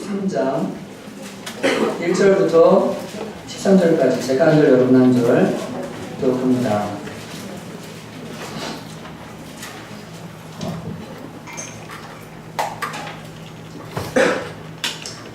13장 1절부터 13절까지 제가 한 절 여러분 한 절 듣도록 합니다.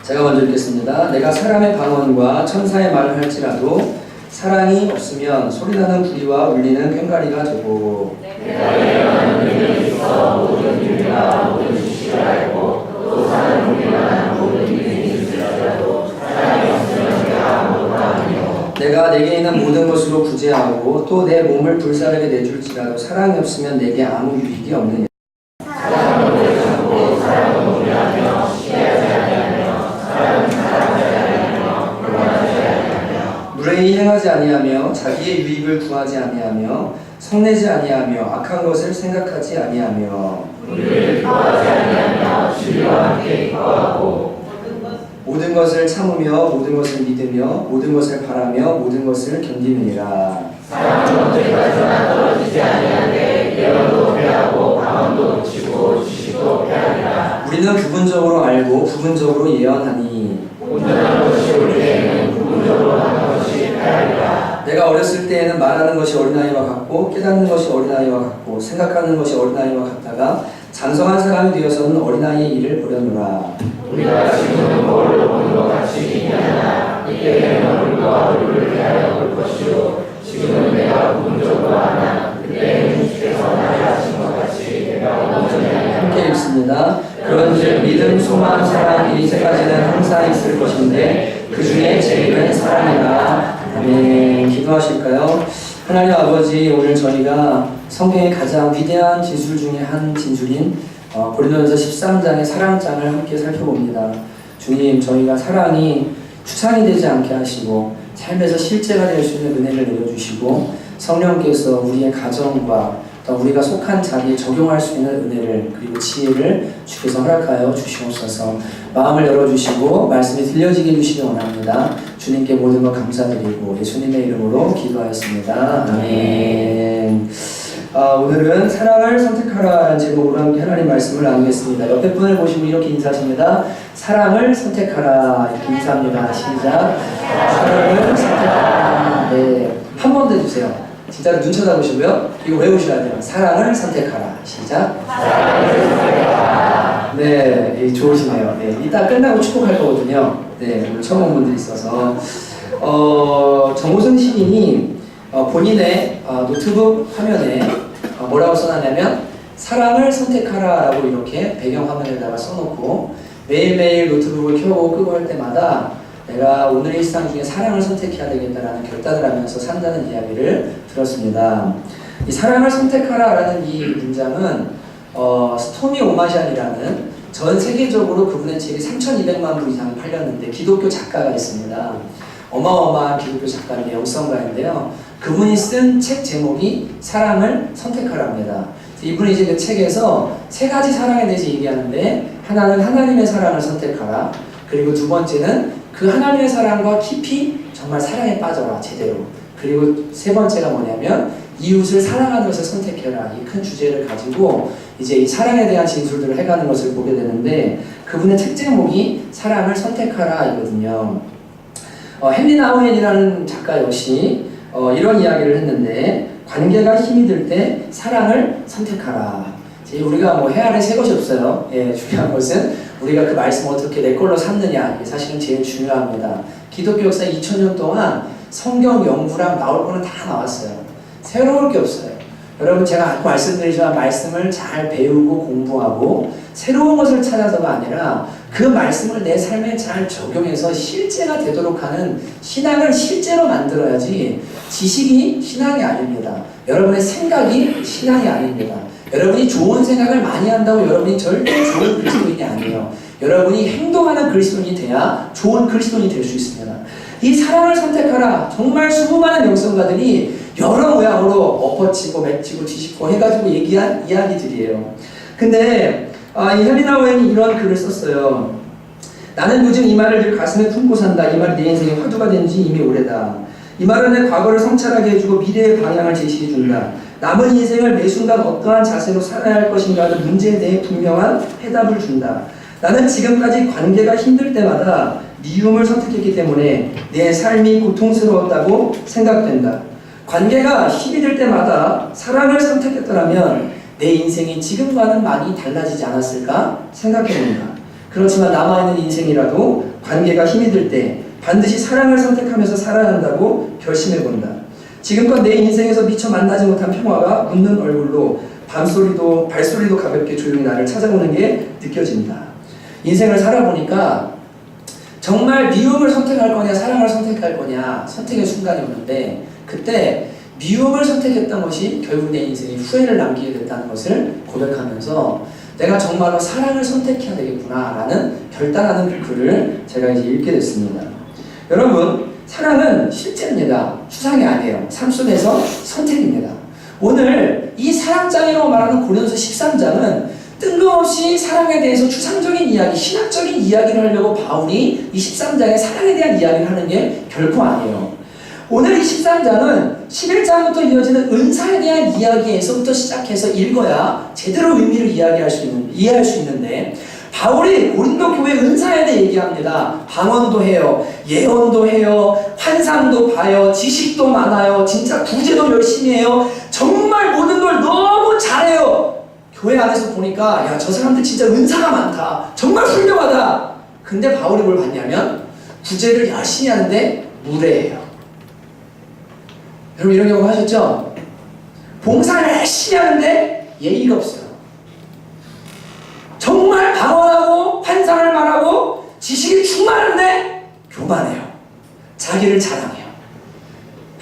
제가 먼저 읽겠습니다. 내가 사람의 방언과 천사의 말을 할지라도 사랑이 없으면 소리나는 구리와 울리는 꽹과리가 되고 내가 예언하는 능력이 있어 모든 일과 모든 지식을 알고 또 사는 우리와 모든 일이 있을지라도 사랑이 없으면 내가 아무것도 아니요. 내가 내게 있는 모든 것으로 구제하고 또 내 몸을 불사르게 내줄지라도 사랑이 없으면 내게 아무 유익이 없느냐. 사랑은 오래 참고 사랑은 오래 하며 시기하지 아니하며 사랑은 사랑하지 아니하며 불만하지 아니하며 무례히 행하지 아니하며 자기의 유익을 구하지 아니하며 성내지 아니하며 악한 것을 생각하지 아니하며 우리를 기뻐하지 아니하며 주와 함께 기뻐하고 모든 것을 참으며 모든 것을 믿으며 모든 것을 바라며 모든 것을 견디느니라. 사랑은 언제까지나 떨어지지 아니하되 예언도 패하고 방언도 놓치고 지식도 패하리라. 우리는 부분적으로 알고 부분적으로 예언하니 온전한 것이 올 때에는 부분적으로 하는 것이 패하리라. 내가 어렸을 때에는 말하는 것이 어린아이와 같고 깨닫는 것이 어린아이와 같고 생각하는 것이 어린아이와 같다가 장성한 사람이 되어서는 어린아이의 일을 보려노라. 우리가 지금은 거울로 보는 것 같이 얘기하나 이때에는 얼굴과 얼굴을 대하여 볼 것이요 지금은 내가 부분적으로 하나 그때에는 주께서 나를 하신 것 같이 내가 온전히 하리라. 함께 읽습니다. 그런즉 믿음, 소망, 사랑 이 세 가지는 항상 있을 것인데 그 중에 제일은 사랑이라. 아멘. 기도하실까요? 하나님 아버지, 오늘 저희가 성경의 가장 위대한 진술 중에 한 진술인 고린도전서 13장의 사랑장을 함께 살펴봅니다. 주님, 저희가 사랑이 추상이 되지 않게 하시고 삶에서 실제가 될 수 있는 은혜를 내려주시고 성령께서 우리의 가정과 또 우리가 속한 자리에 적용할 수 있는 은혜를 그리고 지혜를 주께서 허락하여 주시옵소서. 마음을 열어주시고 말씀이 들려지게 해주시기 원합니다. 주님께 모든 것 감사드리고 예수님의 이름으로 기도하였습니다. 아멘. 오늘은 사랑을 선택하라는 제목으로 함께 하나님 말씀을 나누겠습니다. 옆에 분을 보시고 이렇게 인사하십니다. 사랑을 선택하라. 이렇게 인사합니다. 시작. 사랑을 선택하라. 네, 한 번 더 해주세요. 진짜로 눈 쳐다보시고요. 이거 외우셔야 돼요. 사랑을 선택하라. 시작. 사랑을 선택하라. 네, 좋으시네요. 네, 이따 끝나고 축복할 거거든요. 네, 오늘 처음 온 분들이 있어서 정호승 시인이 본인의 노트북 화면에 뭐라고 써놨냐면 사랑을 선택하라 라고 이렇게 배경화면에다가 써놓고 매일매일 노트북을 켜고 끄고 할 때마다 내가 오늘의 일상 중에 사랑을 선택해야 되겠다라는 결단을 하면서 산다는 이야기를 들었습니다. 이 사랑을 선택하라 라는 이 문장은 스토미 오마샨이라는 전 세계적으로 그분의 책이 3,200만 부 이상 팔렸는데 기독교 작가가 있습니다. 어마어마한 기독교 작가인데 영성가인데요. 그분이 쓴 책 제목이 사랑을 선택하라입니다. 이분이 이제 그 책에서 세 가지 사랑에 대해서 얘기하는데 하나는 하나님의 사랑을 선택하라. 그리고 두 번째는 그 하나님의 사랑과 깊이 정말 사랑에 빠져라 제대로. 그리고 세 번째가 뭐냐면 이웃을 사랑하는 것을 선택해라. 이 큰 주제를 가지고 이제 이 사랑에 대한 진술들을 해가는 것을 보게 되는데 그분의 책 제목이 사랑을 선택하라 이거든요. 헨리 나우엔이라는 작가 역시 이런 이야기를 했는데 관계가 힘이 들 때 사랑을 선택하라. 우리가 뭐 헤아릴 새 것이 없어요. 예, 중요한 것은 우리가 그 말씀을 어떻게 내 걸로 삼느냐. 이게 사실은 제일 중요합니다. 기독교 역사 2000년 동안 성경 연구랑 나올 거는 다 나왔어요. 새로울 게 없어요. 여러분 제가 말씀드리지만 말씀을 잘 배우고 공부하고 새로운 것을 찾아서가 아니라 그 말씀을 내 삶에 잘 적용해서 실제가 되도록 하는 신앙을 실제로 만들어야지 지식이 신앙이 아닙니다. 여러분의 생각이 신앙이 아닙니다. 여러분이 좋은 생각을 많이 한다고 여러분이 절대 좋은 그리스도인이 아니에요. 여러분이 행동하는 그리스도인이 돼야 좋은 그리스도인이 될 수 있습니다. 이 사랑을 선택하라. 정말 수많은 영성가들이 여러 모양으로 엎어치고 맺히고 뒤집고 해가지고 얘기한 이야기들이에요. 근데 이 헨리 나우엔이 이런 글을 썼어요. 나는 요즘 이 말을 늘 가슴에 품고 산다. 이 말이 내 인생의 화두가 된 지 이미 오래다. 이 말은 내 과거를 성찰하게 해주고 미래의 방향을 제시해준다. 남은 인생을 매 순간 어떠한 자세로 살아야 할 것인가 하는 문제에 대해 분명한 해답을 준다. 나는 지금까지 관계가 힘들 때마다 미움을 선택했기 때문에 내 삶이 고통스러웠다고 생각된다. 관계가 힘이 들 때마다 사랑을 선택했더라면 내 인생이 지금과는 많이 달라지지 않았을까 생각해봅니다. 그렇지만 남아있는 인생이라도 관계가 힘이 들 때 반드시 사랑을 선택하면서 살아야 한다고 결심해본다. 지금껏 내 인생에서 미처 만나지 못한 평화가 웃는 얼굴로 발소리도 가볍게 조용히 나를 찾아오는 게 느껴진다. 인생을 살아보니까 정말 미움을 선택할 거냐 사랑을 선택할 거냐 선택의 순간이 오는데 그때 미움을 선택했던 것이 결국 내 인생에 후회를 남기게 됐다는 것을 고백하면서 내가 정말로 사랑을 선택해야 되겠구나 라는 결단하는 글을 제가 이제 읽게 됐습니다. 여러분, 사랑은 실제입니다. 추상이 아니에요. 삶 속에서 선택입니다. 오늘 이 사랑장애로 말하는 고린도서 13장은 뜬금없이 사랑에 대해서 추상적인 이야기, 신학적인 이야기를 하려고 바울이 이 13장에 사랑에 대한 이야기를 하는 게 결코 아니에요. 오늘 이 13장은 11장부터 이어지는 은사에 대한 이야기에서부터 시작해서 읽어야 제대로 의미를 이해할 수 있는데 바울이 고린도 교회 은사에 대해 얘기합니다. 방언도 해요. 예언도 해요. 환상도 봐요. 지식도 많아요. 진짜 구제도 열심히 해요. 정말 모든 걸 너무 잘해요. 교회 안에서 보니까 야, 저 사람들 진짜 은사가 많다. 정말 훌륭하다. 근데 바울이 뭘 봤냐면 구제를 열심히 하는데 무례해요. 여러분 이런 경우 하셨죠? 봉사를 열심히 하는데 예의가 없어요. 정말 방언하고 환상을 말하고 지식이 충만한데 교만해요. 자기를 자랑해요.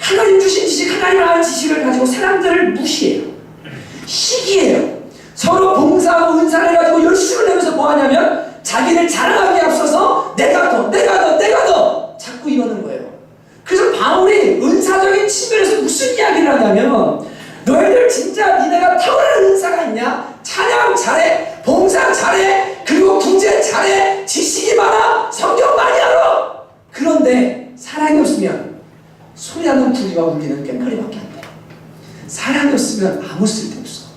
하나님 주신 지식, 하나님 아는 지식을 가지고 사람들을 무시해요. 시기해요. 서로 봉사하고 은사를 가지고 열심을 내면서 뭐 하냐면 자기를 자랑하기에 앞서서 내가 더 자꾸 이러는 거예요. 그래서 바울이 은사적인 측면에서 무슨 이야기를 하냐면 너희들 진짜 니네가 탁월한 은사가 있냐? 찬양 잘해, 봉사 잘해, 그리고 구제 잘해, 지식이 많아, 성경 많이 알아. 그런데 사랑이 없으면 소리나는 구리와 울리는 꽹과리밖에 안 돼. 사랑이 없으면 아무 쓸데없어.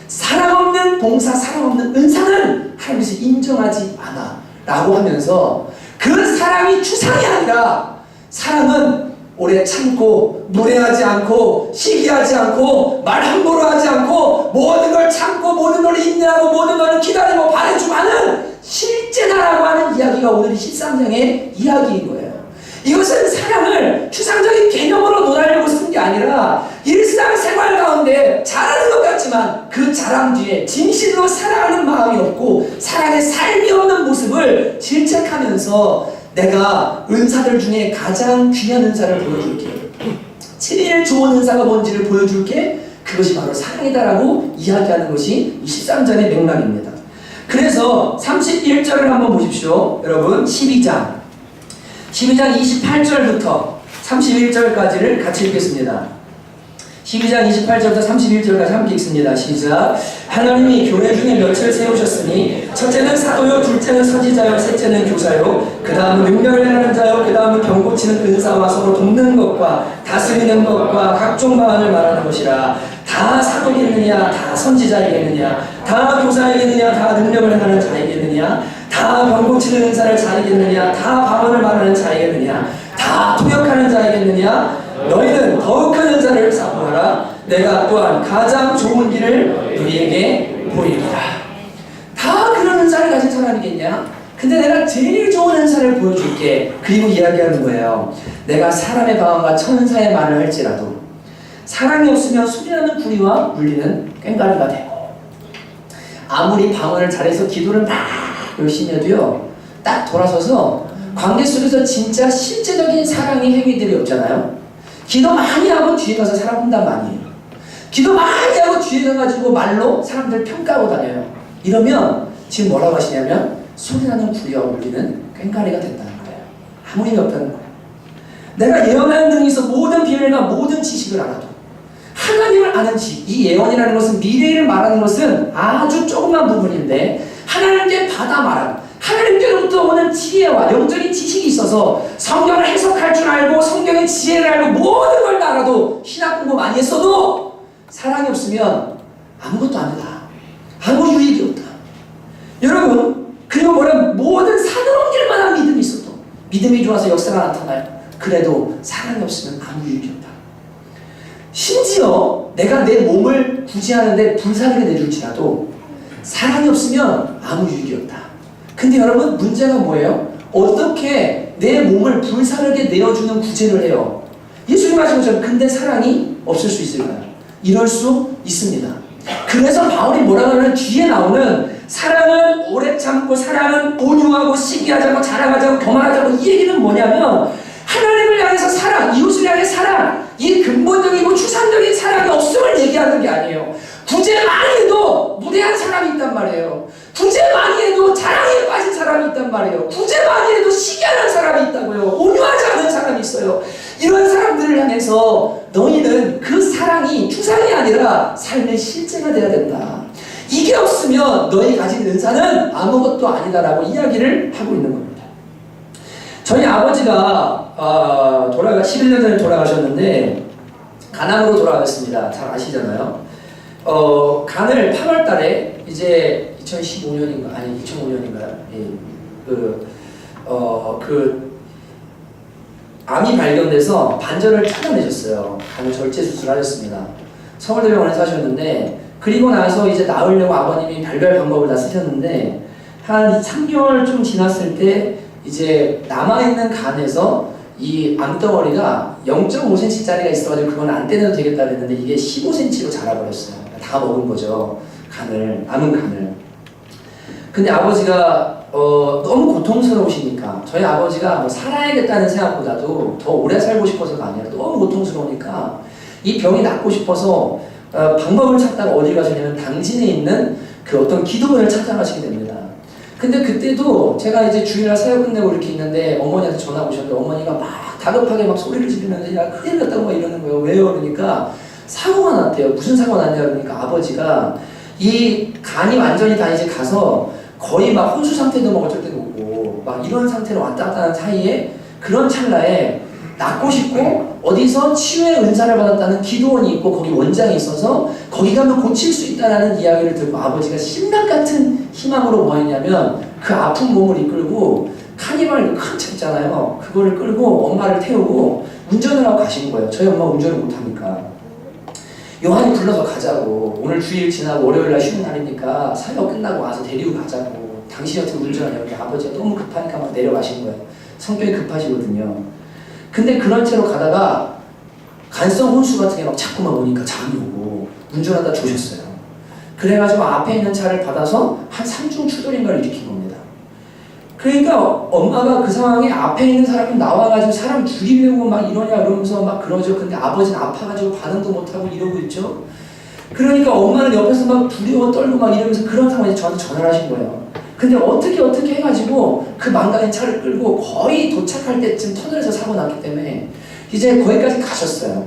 사랑 없는 봉사, 사랑 없는 은사는 하나님께서 인정하지 않아 라고 하면서 그 사랑이 추상이 아니라 사랑은 오래 참고 노래하지 않고 시기하지 않고 말 함부로 하지 않고 모든 걸 참고 모든 걸 인내하고 모든 걸 기다리고 바래주고 하는 실제다라고 하는 이야기가 오늘 13장의 이야기인 거예요. 이것은 사랑을 추상적인 개념으로 논하려고 쓴 게 아니라 일상생활 가운데 잘하는 것 같지만 그 자랑 뒤에 진실로 사랑하는 마음이 없고 사랑의 삶이 없는 모습을 질책하면서 내가 은사들 중에 가장 귀한 은사를 보여줄게. 제일 좋은 은사가 뭔지를 보여줄게. 그것이 바로 사랑이다라고 이야기하는 것이 13장의 맥락입니다. 그래서 31절을 한번 보십시오. 여러분 12장 28절부터 31절까지를 같이 읽겠습니다. 12장 28절부터 31절까지 함께 읽습니다. 시작. 하나님이 교회 중에 몇을 세우셨으니 첫째는 사도요, 둘째는 선지자요, 셋째는 교사요, 그 다음은 능력을 행하는 자요, 그 다음은 병 고치는 은사와 서로 돕는 것과 다스리는 것과 각종 방언을 말하는 것이라. 다 사도겠느냐, 다 선지자이겠느냐, 다 교사이겠느냐, 다 능력을 행하는 자이겠느냐, 다 병 고치는 은사를 자이겠느냐, 다 방언을 말하는 자이겠느냐, 다 통역하는 자이겠느냐. 너희는 더욱 큰 은사를 사모하라. 내가 또한 가장 좋은 길을 너희에게 보이리라. 다 그런 은사를 가진 사람이겠냐? 근데 내가 제일 좋은 은사를 보여줄게. 그리고 이야기하는 거예요. 내가 사람의 방언과 천사의 말을 할지라도 사랑이 없으면 소리나는 구리와 울리는 꽹과리가 되고, 아무리 방언을 잘해서 기도를 막 열심히 해도요, 딱 돌아서서 관계 속에서 진짜 실제적인 사랑의 행위들이 없잖아요. 기도 많이 하고 뒤에 가서 사람 험담 많이 해요. 기도 많이 하고 뒤에 가가지고 말로 사람들 평가하고 다녀요. 이러면 지금 뭐라고 하시냐면 소리나는 구리와 울리는 꽹과리가 된다는 거예요. 아무 힘이 없다는 거예요. 내가 예언하는 등에 있어 모든 비밀과 모든 지식을 알아도 하나님을 아는 지식, 이 예언이라는 것은 미래를 말하는 것은 아주 조그만 부분인데 하나님께 받아 말하는, 하나님께로부터 오는 지혜와 영적인 지식이 있어서 성경을 해석할 줄 알고 성경의 지혜를 알고 모든 걸 다 알아도 신학 공부 많이 했어도 사랑이 없으면 아무것도 아니다. 아무 유익이 없다. 여러분, 그리고 뭐냐면 모든 산을 옮길 만한 믿음이 있어도 믿음이 좋아서 역사가 나타나요. 그래도 사랑이 없으면 아무 유익이 없다. 심지어 내가 내 몸을 구제하는데 불사르게 내줄지라도 사랑이 없으면 아무 유익이 없다. 근데 여러분 문제가 뭐예요? 어떻게 내 몸을 불사르게 내어주는 구제를 해요? 예수님 하신 것처럼 근데 사랑이 없을 수 있을까요? 이럴 수 있습니다. 그래서 바울이 뭐라고 하면 뒤에 나오는 사랑은 오래 참고 사랑은 온유하고 시기하자고 자랑하자고 교만하자고 이 얘기는 뭐냐면 하나님을 향해서 사랑, 이웃을 향해 사랑, 이 근본적이고 추상적인 사랑이 없음을 얘기하는 게 아니에요. 구제 많이 해도 무례한 사람이 있단 말이에요. 구제 많이 해도 자랑에 빠진 사람이 있단 말이에요. 구제 많이 해도 시기하는 사람이 있다고요. 온유하지 않은 사람이 있어요. 이런 사람들을 향해서 너희는 그 사랑이 추상이 아니라 삶의 실제가 돼야 된다. 이게 없으면 너희 가진 은사는 아무것도 아니다라고 이야기를 하고 있는 겁니다. 저희 아버지가 11년 전에 돌아가셨는데 간암으로 돌아가셨습니다. 잘 아시잖아요. 간을 8월 달에 이제 2015년인가 아니 2005년인가요? 암이 발견돼서 반절을 찾아내셨어요. 간을 절제 수술하셨습니다. 서울대병원에서 하셨는데 그리고 나서 이제 나으려고 아버님이 별별 방법을 다 쓰셨는데 한 3개월 좀 지났을 때 이제 남아있는 간에서 이 암덩어리가 0.5cm짜리가 있어가지고 그건 안 떼내도 되겠다 그랬는데 이게 15cm로 자라버렸어요. 다 먹은 거죠. 간을, 남은 간을. 근데 아버지가 너무 고통스러우시니까 저희 아버지가 뭐 살아야겠다는 생각보다도 더 오래 살고 싶어서가 아니라 너무 고통스러우니까 이 병이 낫고 싶어서 방법을 찾다가 어디 가시냐면 당진에 있는 그 어떤 기도원을 찾아가시게 됩니다. 근데 그때도 제가 이제 주일날 사역 끝내고 이렇게 있는데 어머니한테 전화 오셨는데 어머니가 막 다급하게 막 소리를 지르면서 야 큰일 났다고 막 이러는 거예요. 왜요? 그러니까 사고가 났대요. 무슨 사고가 났냐 그러니까 아버지가 이 간이 완전히 다 이제 가서 거의 막 혼수 상태도 막 어쩔 때도 오고 막 이런 상태로 왔다 갔다 하는 사이에 그런 찰나에 낫고 싶고 어디서 치유의 은사를 받았다는 기도원이 있고 거기 원장이 있어서 거기 가면 고칠 수 있다는 이야기를 듣고 아버지가 신랑 같은 희망으로 뭐 했냐면 그 아픈 몸을 이끌고 카니발 큰 차 있잖아요. 그거를 끌고 엄마를 태우고 운전을 하고 가신 거예요. 저희 엄마 운전을 못하니까. 요한이 불러서 가자고. 오늘 주일 지나고 월요일날 쉬는 날이니까 사역 끝나고 와서 데리고 가자고. 당신이 어떻게 운전하냐고. 아버지가 너무 급하니까 막 내려가신 거예요. 성격이 급하시거든요. 근데 그런 채로 가다가 간성 혼수 같은 게 막 자꾸만 오니까 잠이 오고 운전하다 조셨어요. 그래가지고 앞에 있는 차를 받아서 한 3중 추돌인가를 일으킨 겁니다. 그러니까 엄마가 그 상황에 앞에 있는 사람이 나와가지고 사람 죽이려고 막 이러냐 그러면서 막 그러죠. 근데 아버지는 아파가지고 반응도 못하고 이러고 있죠. 그러니까 엄마는 옆에서 막 두려워 떨고 막 이러면서 그런 상황에서 저한테 전화를 하신 거예요. 근데 어떻게 해가지고 그 망가진 차를 끌고 거의 도착할 때쯤 터널에서 사고 났기 때문에 이제 거기까지 가셨어요.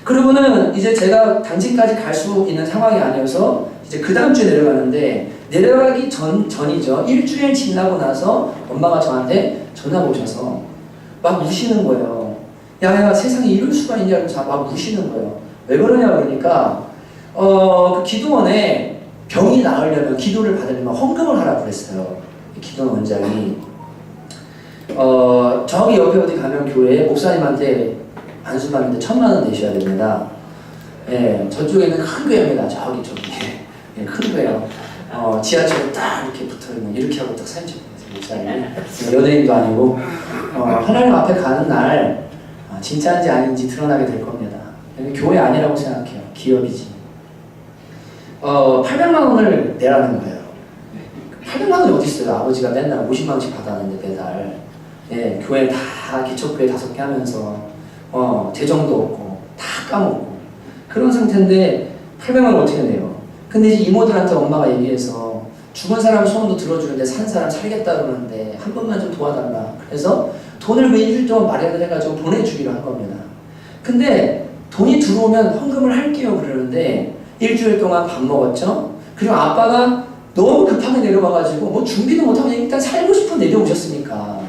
그러고는 이제 제가 당진까지 갈 수 있는 상황이 아니어서 이제 그 다음 주에 내려가는데 내려가기 전이죠. 일주일 지나고 나서 엄마가 저한테 전화가 오셔서 막 우시는 거예요. 야 세상에 이럴 수가 있냐면서 막 우시는 거예요. 왜 그러냐 그러니까 그 기도원에 병이 나으려면 기도를 받으려면 헌금을 하라고 그랬어요. 기도원 원장이 저기 옆에 어디 가면 교회에 목사님한테 안수받는데 1,000만 원 내셔야 됩니다. 예, 저쪽에는 큰 교회입니다. 저기 예, 큰 교회요. 지하철에 딱 이렇게 붙어있는 이렇게 하고 딱 사진 찍고 목사님이 연예인도 아니고 하나님 앞에 가는 날 진짜인지 아닌지 드러나게 될 겁니다. 교회 아니라고 생각해요. 기업이지. 800만 원을 내라는 거예요. 800만 원이 어디 있어요? 아버지가 맨날 50만 원씩 받았는데 매달. 예, 교회 다 기초교회 5개 하면서 재정도 없고 다 까먹고 그런 상태인데 800만 원 어떻게 내요? 근데 이제 이모들한테 엄마가 얘기해서 죽은 사람 소원도 들어주는데 산 사람 살겠다 그러는데 한 번만 좀 도와달라. 그래서 돈을 그 일주일 동안 마련을 해가지고 보내주기로 한 겁니다. 근데 돈이 들어오면 헌금을 할게요 그러는데 일주일 동안 밥 먹었죠. 그리고 아빠가 너무 급하게 내려와가지고 뭐 준비도 못하고 일단 살고 싶어 내려오셨으니까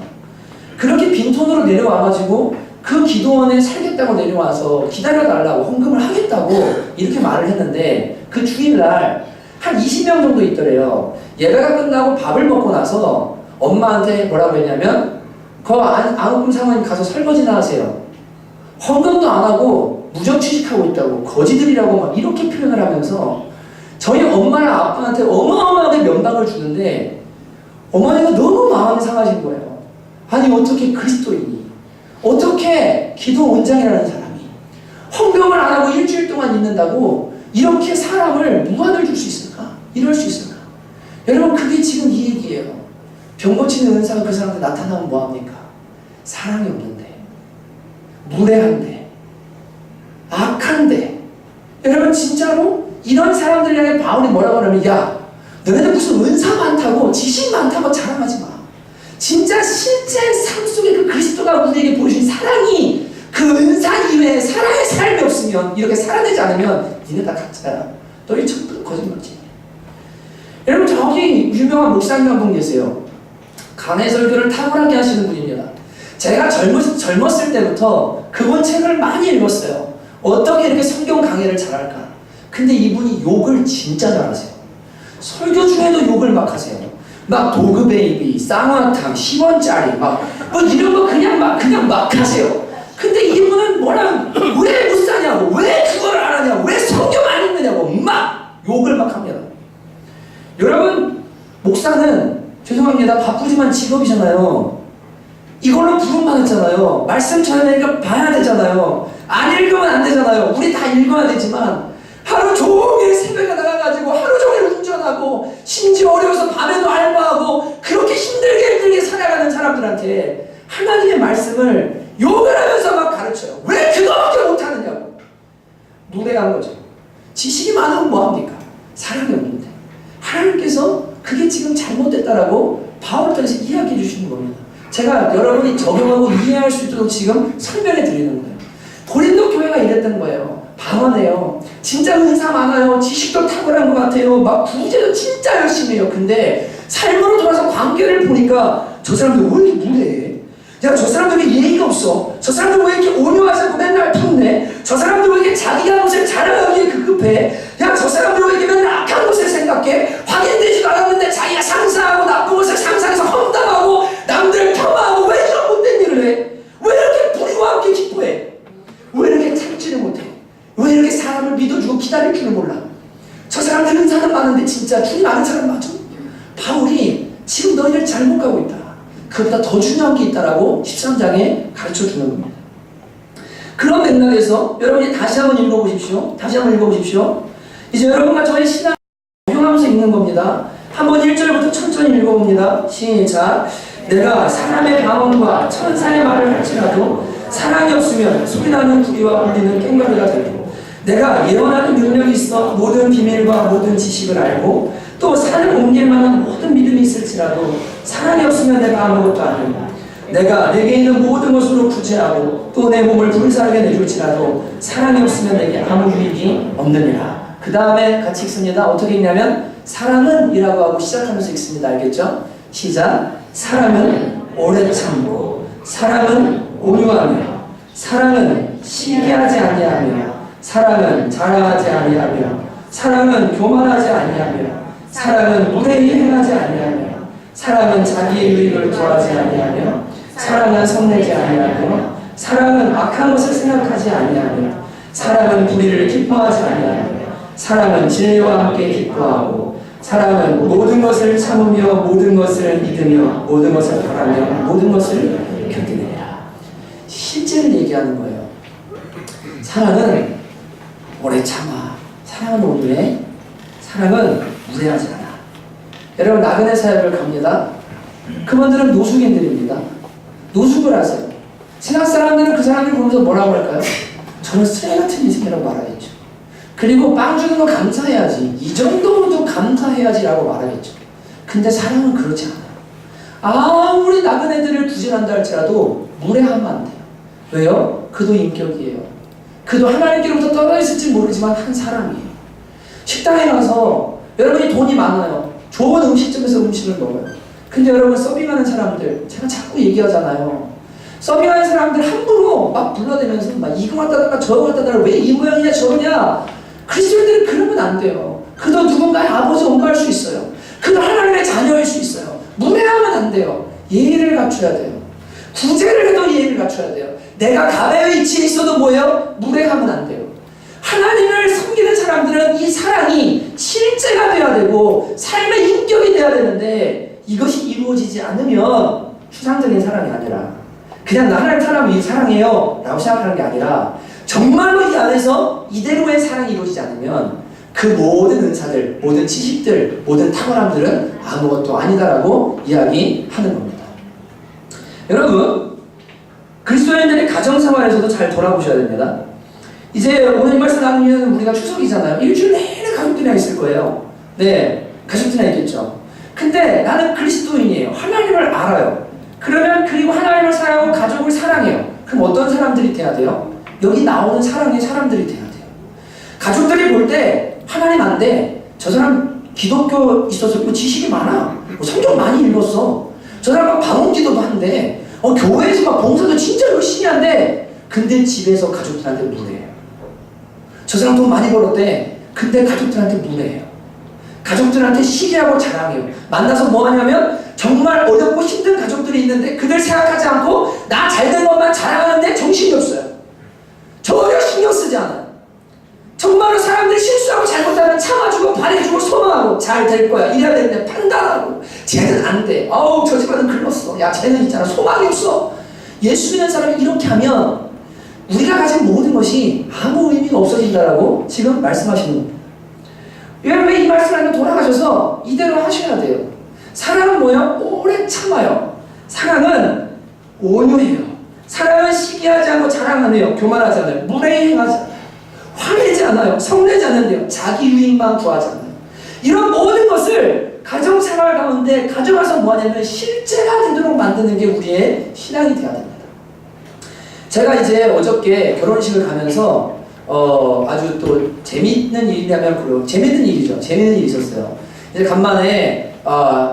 그렇게 빈손으로 내려와가지고 그 기도원에 살겠다고 내려와서 기다려달라고 헌금을 하겠다고 이렇게 말을 했는데 그 주일날 한 20명 정도 있더래요. 예배가 끝나고 밥을 먹고 나서 엄마한테 뭐라고 했냐면 안옥금 사모님 가서 설거지나 하세요. 헌금도 안 하고 무정취직하고 있다고 거지들이라고 막 이렇게 표현을 하면서 저희 엄마랑 아빠한테 어마어마하게 면박을 주는데 어머니가 너무 마음이 상하신 거예요. 아니 어떻게 그리스도인이 어떻게 기도 원장이라는 사람이 헌금을 안 하고 일주일 동안 있는다고 이렇게 사람을 무한을 줄 수 있을까? 이럴 수 있을까? 여러분 그게 지금 이 얘기예요. 병 고치는 은사가 그 사람한테 나타나면 뭐합니까? 사랑이 없는데 무례한데 악한데 여러분 진짜로 이런 사람들 향해 바울이 뭐라고 하냐면 야 너네들 무슨 은사 많다고 지식 많다고 자랑하지 마. 진짜 실제 삶 속에 그 그리스도가 우리에게 보여준 사랑이 그 은사 이외에 사랑의 삶이 없으면 이렇게 살아내지 않으면 니네 다 가짜야. 너희 전부 거짓말쟁이야. 여러분 저기 유명한 목사님 한 분 계세요. 강해 설교를 탁월하게 하시는 분입니다. 제가 젊었을 때부터 그분 책을 많이 읽었어요. 어떻게 이렇게 성경 강해를 잘할까? 근데 이분이 욕을 진짜 잘하세요. 설교 중에도 욕을 막 하세요. 막 도그베이비, 쌍화탕, 10원짜리 뭐 이런 거 그냥 막 하세요. 근데 이분은 왜 못사냐고, 왜 그걸 안 하냐고, 왜 성경 안 읽느냐고 막 욕을 막 합니다. 여러분 목사는 죄송합니다. 바쁘지만 직업이잖아요. 이걸로 부름받았잖아요. 말씀 전하니까 봐야 되잖아요. 안 읽으면 안 되잖아요. 우리 다 읽어야 되지만 하루 종일 새벽에 나가가지고 하루 종일 운전하고 심지어 어려워서 밤에도 알바하고 그렇게 힘들게 살아가는 사람들한테 하나님의 말씀을 욕을 하면서 막 가르쳐요. 왜 그거밖에 못하느냐고. 노래한 거죠. 지식이 많으면 뭐합니까? 사랑이 없는데 하나님께서 그게 지금 잘못됐다라고 바울을 통해서 이야기해 주시는 겁니다. 제가 여러분이 적용하고 이해할 수 있도록 지금 설명해 드리는 거예요. 고린도 교회가 이랬던 거예요. 방언해요. 진짜 은사 많아요. 지식도 탁월한 것 같아요. 막 구제도 진짜 열심히 해요. 근데 삶으로 돌아서 관계를 보니까 저 사람들 왜 이렇게 무례해? 야, 저 사람들 왜 예의가 없어? 저 사람들 왜 이렇게 온유하지 않고 맨날 핑내? 저 사람들 왜 이렇게 자기가 한 것을 자랑하기에 급급해? 야, 저 사람들 왜 이렇게 맨날 악한 것을 생각해? 확인되지도 않았는데 자기가 상상하고 나쁜 것을 상상해서 험담하고 남들을 폄하하고 왜 이런 못된 일을 해? 왜 이렇게 불의와 함께 기뻐해? 왜 이렇게 참지를 못해? 왜 이렇게 사람을 믿어주고 기다릴 줄을 몰라? 저 사람들 은사는 많은데 진짜 주님 아는 사람 맞아? 바울이 지금 너희들 잘못 가고 있다. 그보다 더 중요한 게 있다라고 13장에 가르쳐주는 겁니다. 그런 맥락에서 여러분이 다시 한번 읽어보십시오. 이제 여러분과 저의 신앙을 적용하면서 읽는 겁니다. 한번 1절부터 천천히 읽어봅니다. 시작. 내가 사람의 방언과 천사의 말을 할지라도 사랑이 없으면 소리나는 구리와 울리는 꽹과리가 되고 내가 예언하는 능력이 있어 모든 비밀과 모든 지식을 알고 또 산을 옮길 만한 모든 믿음이 있을지라도 사랑이 없으면 내가 아무것도 아니오. 내가 내게 있는 모든 것으로 구제하고 또 내 몸을 불사르게 내줄지라도 사랑이 없으면 내게 아무 유익이 없느니라. 그 다음에 같이 읽습니다. 어떻게 읽냐면 사랑은 이라고 하고 시작하면서 읽습니다. 알겠죠? 시작. 사랑은 오래 참고 사랑은 온유하며 사랑은 시기하지 아니하며 사랑은 자랑하지 아니하며 사랑은 교만하지 아니하며 사랑은 무례히 행하지 아니하며 사랑은 자기의 유익을 구하지 아니하며 사랑은 성내지 아니하며 사랑은 악한 것을 생각하지 아니하며 사랑은 불의를 기뻐하지 아니하며 사랑은 진리와 함께 기뻐하고 사랑은 모든 것을 참으며 모든 것을 믿으며 모든 것을 바라며 모든 것을 견디느니라. 실제를 얘기하는 거예요. 사랑은 오래 참아. 사랑은 온유해. 사랑은 무례하지 않아. 여러분 나그네 사역을 갑니다. 그분들은 노숙인들입니다. 노숙을 하세요. 신학 사람들은 그 사람들 보면서 뭐라고 할까요? 저는 쓰레기 같은 인생이라고 말하겠죠. 그리고 빵 주는 거 감사해야지. 이 정도로도 감사해야지라고 말하겠죠. 근데 사랑은 그렇지 않아요. 아무리 나그네들을 부진한다 할지라도 무례하면 안 돼요. 왜요? 그도 인격이에요. 그도 하나님께로부터 떨어져 있을지 모르지만 한 사람이에요. 식당에 가서 여러분이 돈이 많아요. 좋은 음식점에서 음식을 먹어요. 근데 여러분 서빙하는 사람들 제가 자꾸 얘기하잖아요. 서빙하는 사람들 함부로 막 불러대면서 막 이거 갖다 달라 저거 갖다 달라 왜 이 모양이냐 저거냐. 그리스도인들은 그러면 안 돼요. 그도 누군가의 아버지 엄마일 수 있어요. 그 그도 하나님의 자녀일 수 있어요. 무례하면 안 돼요. 예의를 갖춰야 돼요. 구제를 해도 예의를 갖춰야 돼요. 내가 갑의 위치에 있어도 뭐예요? 무례하면 안 돼요. 하나님을 섬기는 사람들은 이 사랑이 실제가 돼야 되고 삶의 인격이 돼야 되는데 이것이 이루어지지 않으면 추상적인 사랑이 아니라 그냥 나 하나님 사람을 사랑해요 라고 생각하는 게 아니라 정말로 이 안에서 이대로의 사랑이 이루어지지 않으면 그 모든 은사들, 모든 지식들, 모든 탁월함들은 아무것도 아니다라고 이야기하는 겁니다. 여러분, 그리스도인들의 가정생활에서도 잘 돌아보셔야 됩니다. 이제 오늘 이 말씀 나누면 우리가 추석이잖아요. 일주일 내내 가족들이랑 있을 거예요. 네, 가족들이랑 있겠죠. 근데 나는 그리스도인이에요. 하나님을 알아요. 그러면 그리고 하나님을 사랑하고 가족을 사랑해요. 그럼 어떤 사람들이 돼야 돼요? 여기 나오는 사랑의 사람들이 돼야 돼요. 가족들이 볼 때 하나님 안 돼. 저 사람 기독교 있어서 뭐 지식이 많아. 뭐 성경 많이 읽었어. 저 사람 막 방언기도도 한대. 교회에서 막 봉사도 진짜 열심히 한대. 근데 집에서 가족들한테 무례해요. 저 사람 돈 많이 벌었대. 근데 가족들한테 무례해요. 가족들한테 시기하고 자랑해요. 만나서 뭐 하냐면 정말 어렵고 힘든 가족들이 있는데 그들 생각하지 않고 나 잘된 것만 자랑하는데 정신이 없어요. 전혀 신경 쓰지 않아요. 정말로 사람들이 실수하고 잘못하면 참아주고 바래주고 소망하고 잘 될 거야. 이래야 되는데 판단하고 쟤는 안 돼. 어우 저 집안은 글렀어. 야 쟤는 있잖아 소망이 없어. 예수 믿는 사람이 이렇게 하면 우리가 가진 모든 것이 아무 의미가 없어진다라고 지금 말씀하시는 겁니다. 왜 이 말씀을 돌아가셔서 이대로 하셔야 돼요. 사랑은 뭐예요? 오래 참아요. 사랑은 온유해요. 사랑은 시기하지 않고 자랑 안 해요. 교만하지 않아요. 무례히 행하지 않아요. 화내지 않아요. 성내지 않는데요. 자기 유익만 구하지 않아요. 이런 모든 것을 가정생활 가운데 가져가서 뭐 하냐면 실제가 되도록 만드는 게 우리의 신앙이 돼야 됩니다. 제가 이제 어저께 결혼식을 가면서 아주 또 재밌는 일이라면 그래요. 재밌는 일이죠. 재밌는 일이 있었어요. 이제 간만에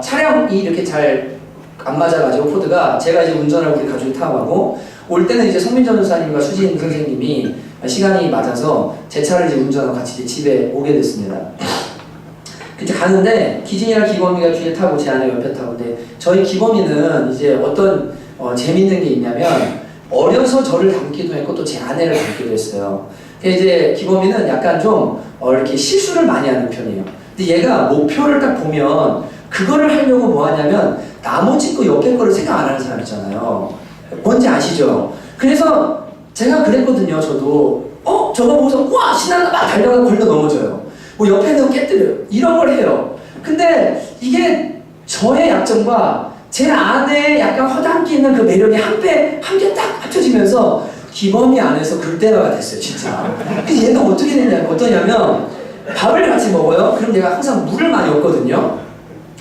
차량이 이렇게 잘 안 맞아가지고 코드가 제가 이제 운전을 우리 가족이 타고 가고 올 때는 이제 성민전 전사님과 수진 선생님이 시간이 맞아서 제 차를 이제 운전하고 같이 이제 집에 오게 됐습니다. 그때 가는데 기진이랑 기범이가 뒤에 타고 제 아내가 옆에 타고 근데 저희 기범이는 이제 어떤 재밌는 게 있냐면 어려서 저를 닮기도 했고 또 제 아내를 닮기도 했어요. 이제 기범이는 약간 좀 이렇게 실수를 많이 하는 편이에요. 근데 얘가 목표를 딱 보면 그거를 하려고 뭐 하냐면 나머지 거 옆에 거를 생각 안 하는 사람 있잖아요. 뭔지 아시죠? 그래서 제가 그랬거든요. 저도 저거 보고서 와 신난다 막 달려가서 걸려 넘어져요. 뭐 옆에 있는 거 깨뜨려요. 이런 걸 해요. 근데 이게 저의 약점과 제 안에 약간 허당기 있는 그 매력이 함께 딱 합쳐지면서 기범이 안에서 글대화가 됐어요, 진짜. 근데 얘는 어떠냐면 밥을 같이 먹어요. 그럼 내가 항상 물을 많이 얻거든요.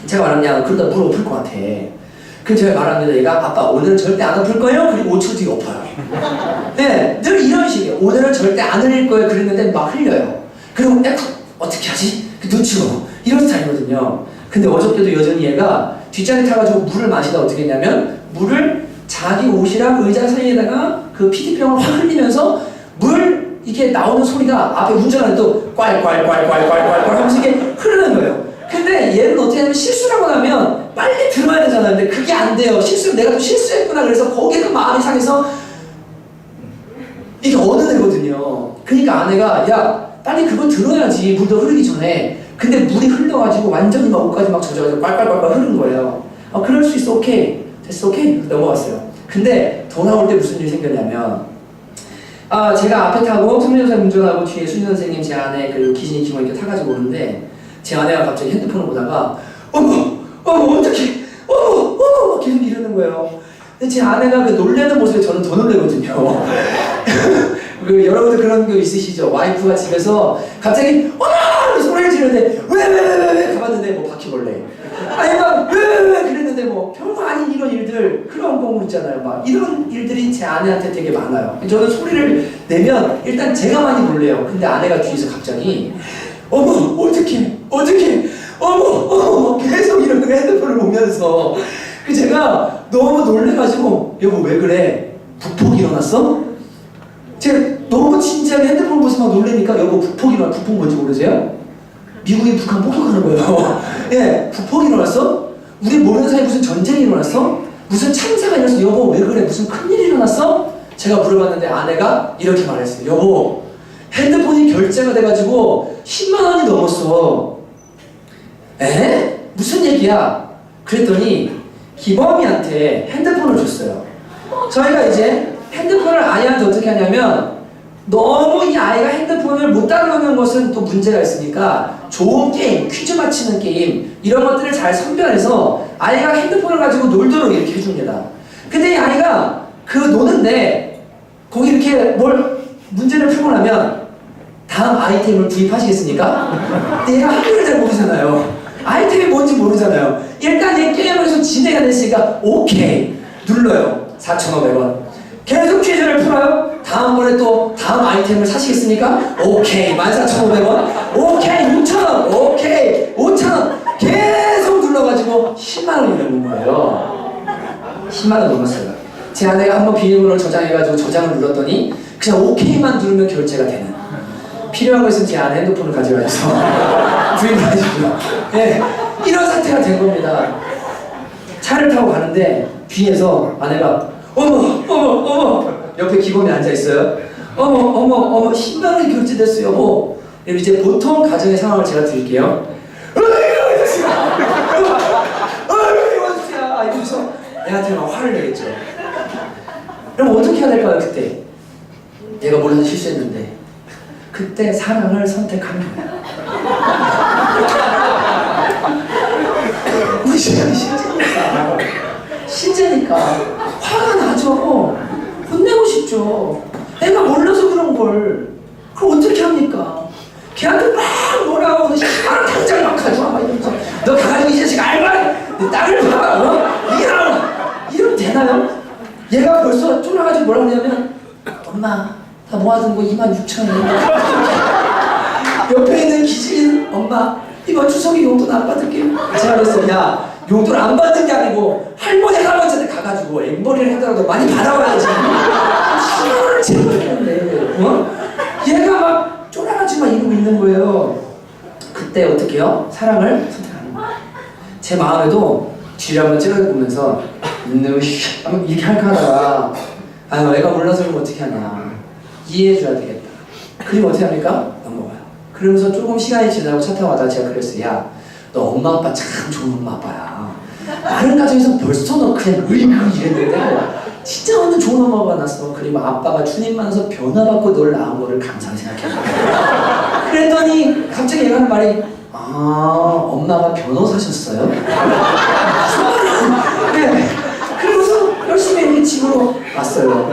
제가 말합니다. 그러다 물 엎을 것 같아. 그럼 제가 말합니다. 얘가 아빠 오늘은 절대 안 엎을 거예요. 그리고 5초 뒤에 엎어요. 네, 늘 이런 식이에요. 오늘은 절대 안 흘릴 거예요. 그랬는데 막 흘려요. 그럼 어떻게 하지? 눈치 봐. 이런 스타일이거든요. 근데 어저께도 여전히 얘가 뒷자리 타가지고 물을 마시다 어떻게 했냐면 물을 자기 옷이랑 의자 사이에다가 그 PT병을 확 흘리면서 물 이게 나오는 소리가 앞에 운전할 때도 꽐꽐꽐꽐꽐꽐 하면서 이게 흐르는 거예요. 근데 얘는 어떻게 하면 실수를 하고 나면 빨리 들어야 되잖아요. 근데 그게 안 돼요. 내가 좀 실수했구나. 그래서 거기에 그 마음이 상해서 이게 어느 애거든요. 그러니까 아내가 야 빨리 그거 들어야지 물 더 흐르기 전에. 근데 물이 흘러가지고 완전히 막 옷까지 막 젖어가지고 빨빨빨빨 흐르는 거예요. 그럴 수 있어. 오케이. 됐어. 오케이. 넘어갔어요. 근데 더 나올 때 무슨 일이 생겼냐면 제가 앞에 타고 성민 선생님 운전하고 뒤에 수진 선생님 제 아내 그리고 기진이 기모 이렇게 타가지고 오는데 제 아내가 갑자기 핸드폰을 보다가 어떡해 계속 이러는 거예요. 근데 제 아내가 그 놀래는 모습에 저는 더 놀래거든요. 여러분들 그런 거 있으시죠? 와이프가 집에서 갑자기 어머! 소리를 지르는데 왜 가봤는데 뭐 바퀴벌레 아니 막 왜 그랬는데 뭐 별거 아닌 이런 일들 그런 경우 있잖아요. 막 이런 일들이 제 아내한테 되게 많아요. 저는 소리를 내면 일단 제가 많이 놀래요. 근데 아내가 뒤에서 갑자기 어머 어떡해 어머 계속 이러는 핸드폰을 보면서 제가 너무 놀래가지고 여보 왜 그래? 북폭 일어났어? 제가 너무 진지하게 핸드폰 보면서 막 놀래니까 여보 북폭 뭔지 모르세요? 미국이 북한 폭격하는 거예요. 예, 북폭이 일어났어? 우리 모르는 사이에 무슨 전쟁이 일어났어? 무슨 참사가 일어났어? 여보 왜 그래? 무슨 큰일이 일어났어? 제가 물어봤는데 아내가 이렇게 말했어요. 여보, 핸드폰이 결제가 돼가지고 10만 원이 넘었어. 에? 무슨 얘기야? 그랬더니 기범이한테 핸드폰을 줬어요. 저희가 이제 핸드폰을 아이한테 어떻게 하냐면 너무 이 아이가 핸드폰을 못 다루는 것은 또 문제가 있으니까 좋은 게임, 퀴즈 맞히는 게임 이런 것들을 잘 선별해서 아이가 핸드폰을 가지고 놀도록 이렇게 해줍니다. 근데 이 아이가 그 노는데 거기 이렇게 뭘 문제를 풀고 나면 다음 아이템을 구입하시겠습니까? 얘가 한글을 잘 모르잖아요. 아이템이 뭔지 모르잖아요. 일단 이 게임을 해서 진행이 됐으니까 오케이 눌러요. 4,500원. 계속 퀴즈를 풀어요. 다음번에 또 다음 아이템을 사시겠습니까? 오케이 14,500원. 오케이 6,000원. 오케이 5,000원. 계속 눌러가지고 10만원이 넘은 거예요. 10만원 넘었어요. 제 아내가 한번 비밀번호를 저장해가지고 저장을 눌렀더니 그냥 오케이만 누르면 결제가 되는, 필요한 거 있으면 제 아내 핸드폰을 가져가서 구입하시죠. 네, 이런 사태가 된 겁니다. 차를 타고 가는데 뒤에서 아내가 어머 옆에 기범이 앉아있어요. 어머 10만원이 결제됐어요 여보. 그럼 이제 보통 가정의 상황을 제가 드릴게요. 이러면서 애한테 막 화를 내겠죠. 그럼 어떻게 해야 될까요 그때? 얘가 몰라서 실수했는데 그때 사랑을 선택한 거야. 우리 시간이 신재니까 화가 나죠. 혼내고 싶죠. 애가 몰라서 그런 걸. 그럼 어떻게 합니까? 걔한테 막 뭐라고 나를 당장 막 가져와 막 이러면서 너 가가지고 이 자식 알바 내 딸을 봐 이러면 되나요? 얘가 벌써 쫄아가지고 뭐라고 하냐면 엄마 다 모아둔 거 26,000원. 옆에 있는 기진 엄마 이번 추석에 용돈 안 받을게요. 제가 그랬어요. 야 용돈 안 받는 게 아니고 할머니 할아버지한테 가가지고 앵벌이를 하더라도 많이 받아와야지. 10만원을 채워주는데 얘가 막 쫄아가지고 막 이러고 있는 거예요. 그때 어떻게 해요? 사랑을 선택하는 거예요. 제 마음에도 뒤를 한번 찔러보면서 이렇게 할까 하다가 아유 애가 몰라서 그러면 어떻게 하냐, 이해해줘야 되겠다. 그리고 어떻게 합니까? 넘어가요. 그러면서 조금 시간이 지나고 차 타고 가다가 제가 그랬어요. 야 너 엄마 아빠 참 좋은 엄마 아빠야. 다른 가정에서 벌써 너 그냥 이랬는데 진짜 완전 좋은 엄마가 났어. 그리고 아빠가 주님 만나서 변화받고 널 낳은 거를 감사하게 생각해. 그랬더니 갑자기 얘가 하는 말이 엄마가 변호사셨어요? 네. 그러면서 열심히 이렇게 집으로 왔어요.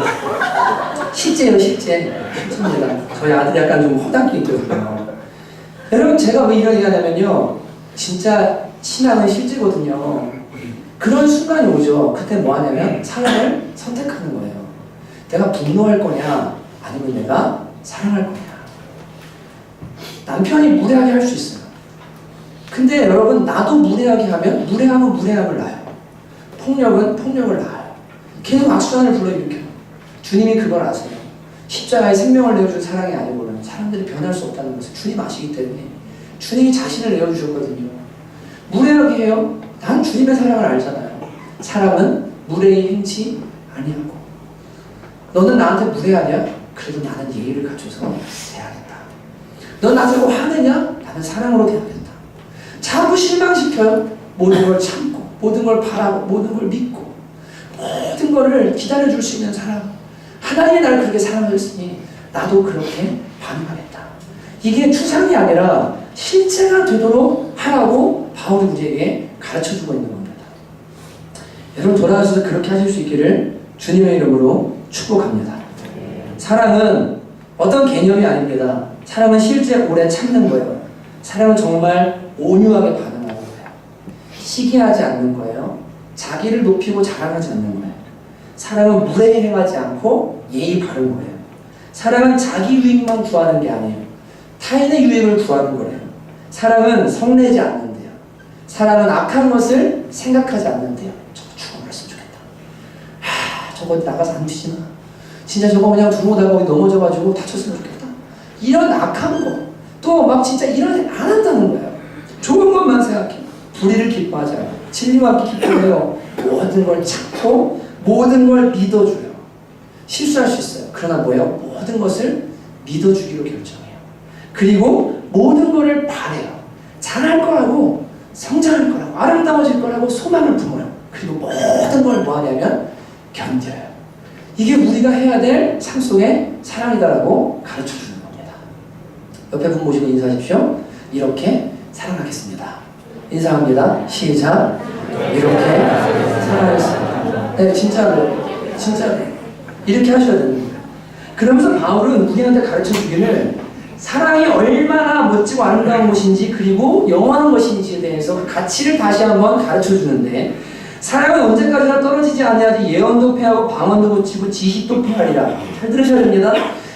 실제예요, 실제. 실제입니다. 저희 아들이 약간 좀 허당기 있거든요. 여러분 제가 왜 이런 얘기 하냐면요, 진짜 신앙은 실제거든요. 그런 순간이 오죠. 그때 뭐 하냐면 사랑을 선택하는 거예요. 내가 분노할 거냐 아니면 내가 사랑할 거냐. 남편이 무례하게 할 수 있어요. 근데 여러분 나도 무례하게 하면 무례함은 무례함을 낳아요. 폭력은 폭력을 낳아요. 계속 악순환을 불러일으켜요. 주님이 그걸 아세요. 십자가에 생명을 내어준 사랑이 아니고는 사람들이 변할 수 없다는 것을 주님 아시기 때문에 주님이 자신을 내어주셨거든요. 무례하게 해요. 난 주님의 사랑을 알잖아요. 사랑은 무례히 행치 아니하고. 너는 나한테 무례하냐? 그래도 나는 예의를 갖춰서 대하겠다. 넌 나한테 화내냐? 나는 사랑으로 대하겠다. 자꾸 실망시켜요. 모든 걸 참고, 모든 걸 바라고, 모든 걸 믿고, 모든 거를 기다려줄 수 있는 사랑. 하나님이 나를 그렇게 사랑하셨으니 나도 그렇게 반응하겠다. 이게 추상이 아니라 실제가 되도록 하라고 바울이 우리에게 가르쳐주고 있는 겁니다. 여러분 돌아가셔서 그렇게 하실 수 있기를 주님의 이름으로 축복합니다. 사랑은 어떤 개념이 아닙니다. 사랑은 실제 오래 참는 거예요. 사랑은 정말 온유하게 반응하는 거예요. 시기하지 않는 거예요. 자기를 높이고 자랑하지 않는 거예요. 사랑은 무례히 행하지 않고 예의 바른 거예요. 사랑은 자기 유익만 구하는 게 아니에요. 타인의 유익을 구하는 거예요. 사랑은 성내지 않는데요. 사랑은 악한 것을 생각하지 않는데요. 저거 죽어버렸으면 좋겠다. 저거 나가서 안 뒤지나? 진짜 저거 그냥 두고 나가고 넘어져가지고 다쳤으면 좋겠다. 이런 악한 거. 또 또 막 진짜 이런 일 안 한다는 거예요. 좋은 것만 생각해. 불의를 기뻐하지 않아요. 진리와 기뻐해요. 모든 걸 참고 모든 걸 믿어줘요. 실수할 수 있어요. 그러나 뭐예요? 모든 것을 믿어주기로 결정해요. 그리고 모든 것을 바래요. 잘할 거라고, 성장할 거라고, 아름다워질 거라고 소망을 품어요. 그리고 모든 걸 뭐하냐면 견뎌요. 이게 우리가 해야 될 삶 속의 사랑이다라고 가르쳐주는 겁니다. 옆에 분 모시고 인사하십시오. 이렇게 사랑하겠습니다. 인사합니다. 시작. 이렇게 사랑하겠습니다. 네, 진짜로 이렇게 하셔야 됩니다. 그러면서 바울은 우리한테 가르쳐주기를 사랑이 얼마나 멋지고 아름다운 것인지 그리고 영원한 것인지에 대해서 그 가치를 다시 한번 가르쳐주는데, 사랑은 언제까지나 떨어지지 아니하되 예언도 패하고 방언도 고치고 지식도 패하리라. 잘 들으셔야 됩니다.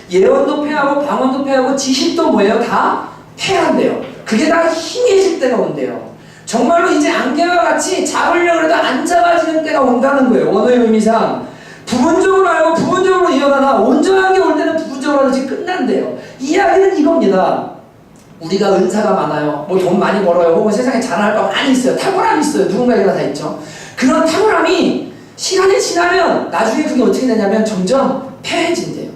예언도 패하고 방언도 패하고 지식도 뭐예요? 다 패한대요. 그게 다 희미해질 때가 온대요. 정말로 이제 안개와 같이 잡으려고 해도 안 잡아지는 때가 온다는 거예요. 언어의 의미상 부분적으로 알고 부분적으로 이어가나 온전한 게 올 때는 부분적으로 하듯이 끝난대요. 이야기는 이겁니다. 우리가 은사가 많아요. 뭐 돈 많이 벌어요. 혹은 세상에 자랑할 거 많이 있어요. 탁월함이 있어요. 누군가에게나 다 있죠. 그런 탁월함이 시간이 지나면 나중에 그게 어떻게 되냐면 점점 패해진대요.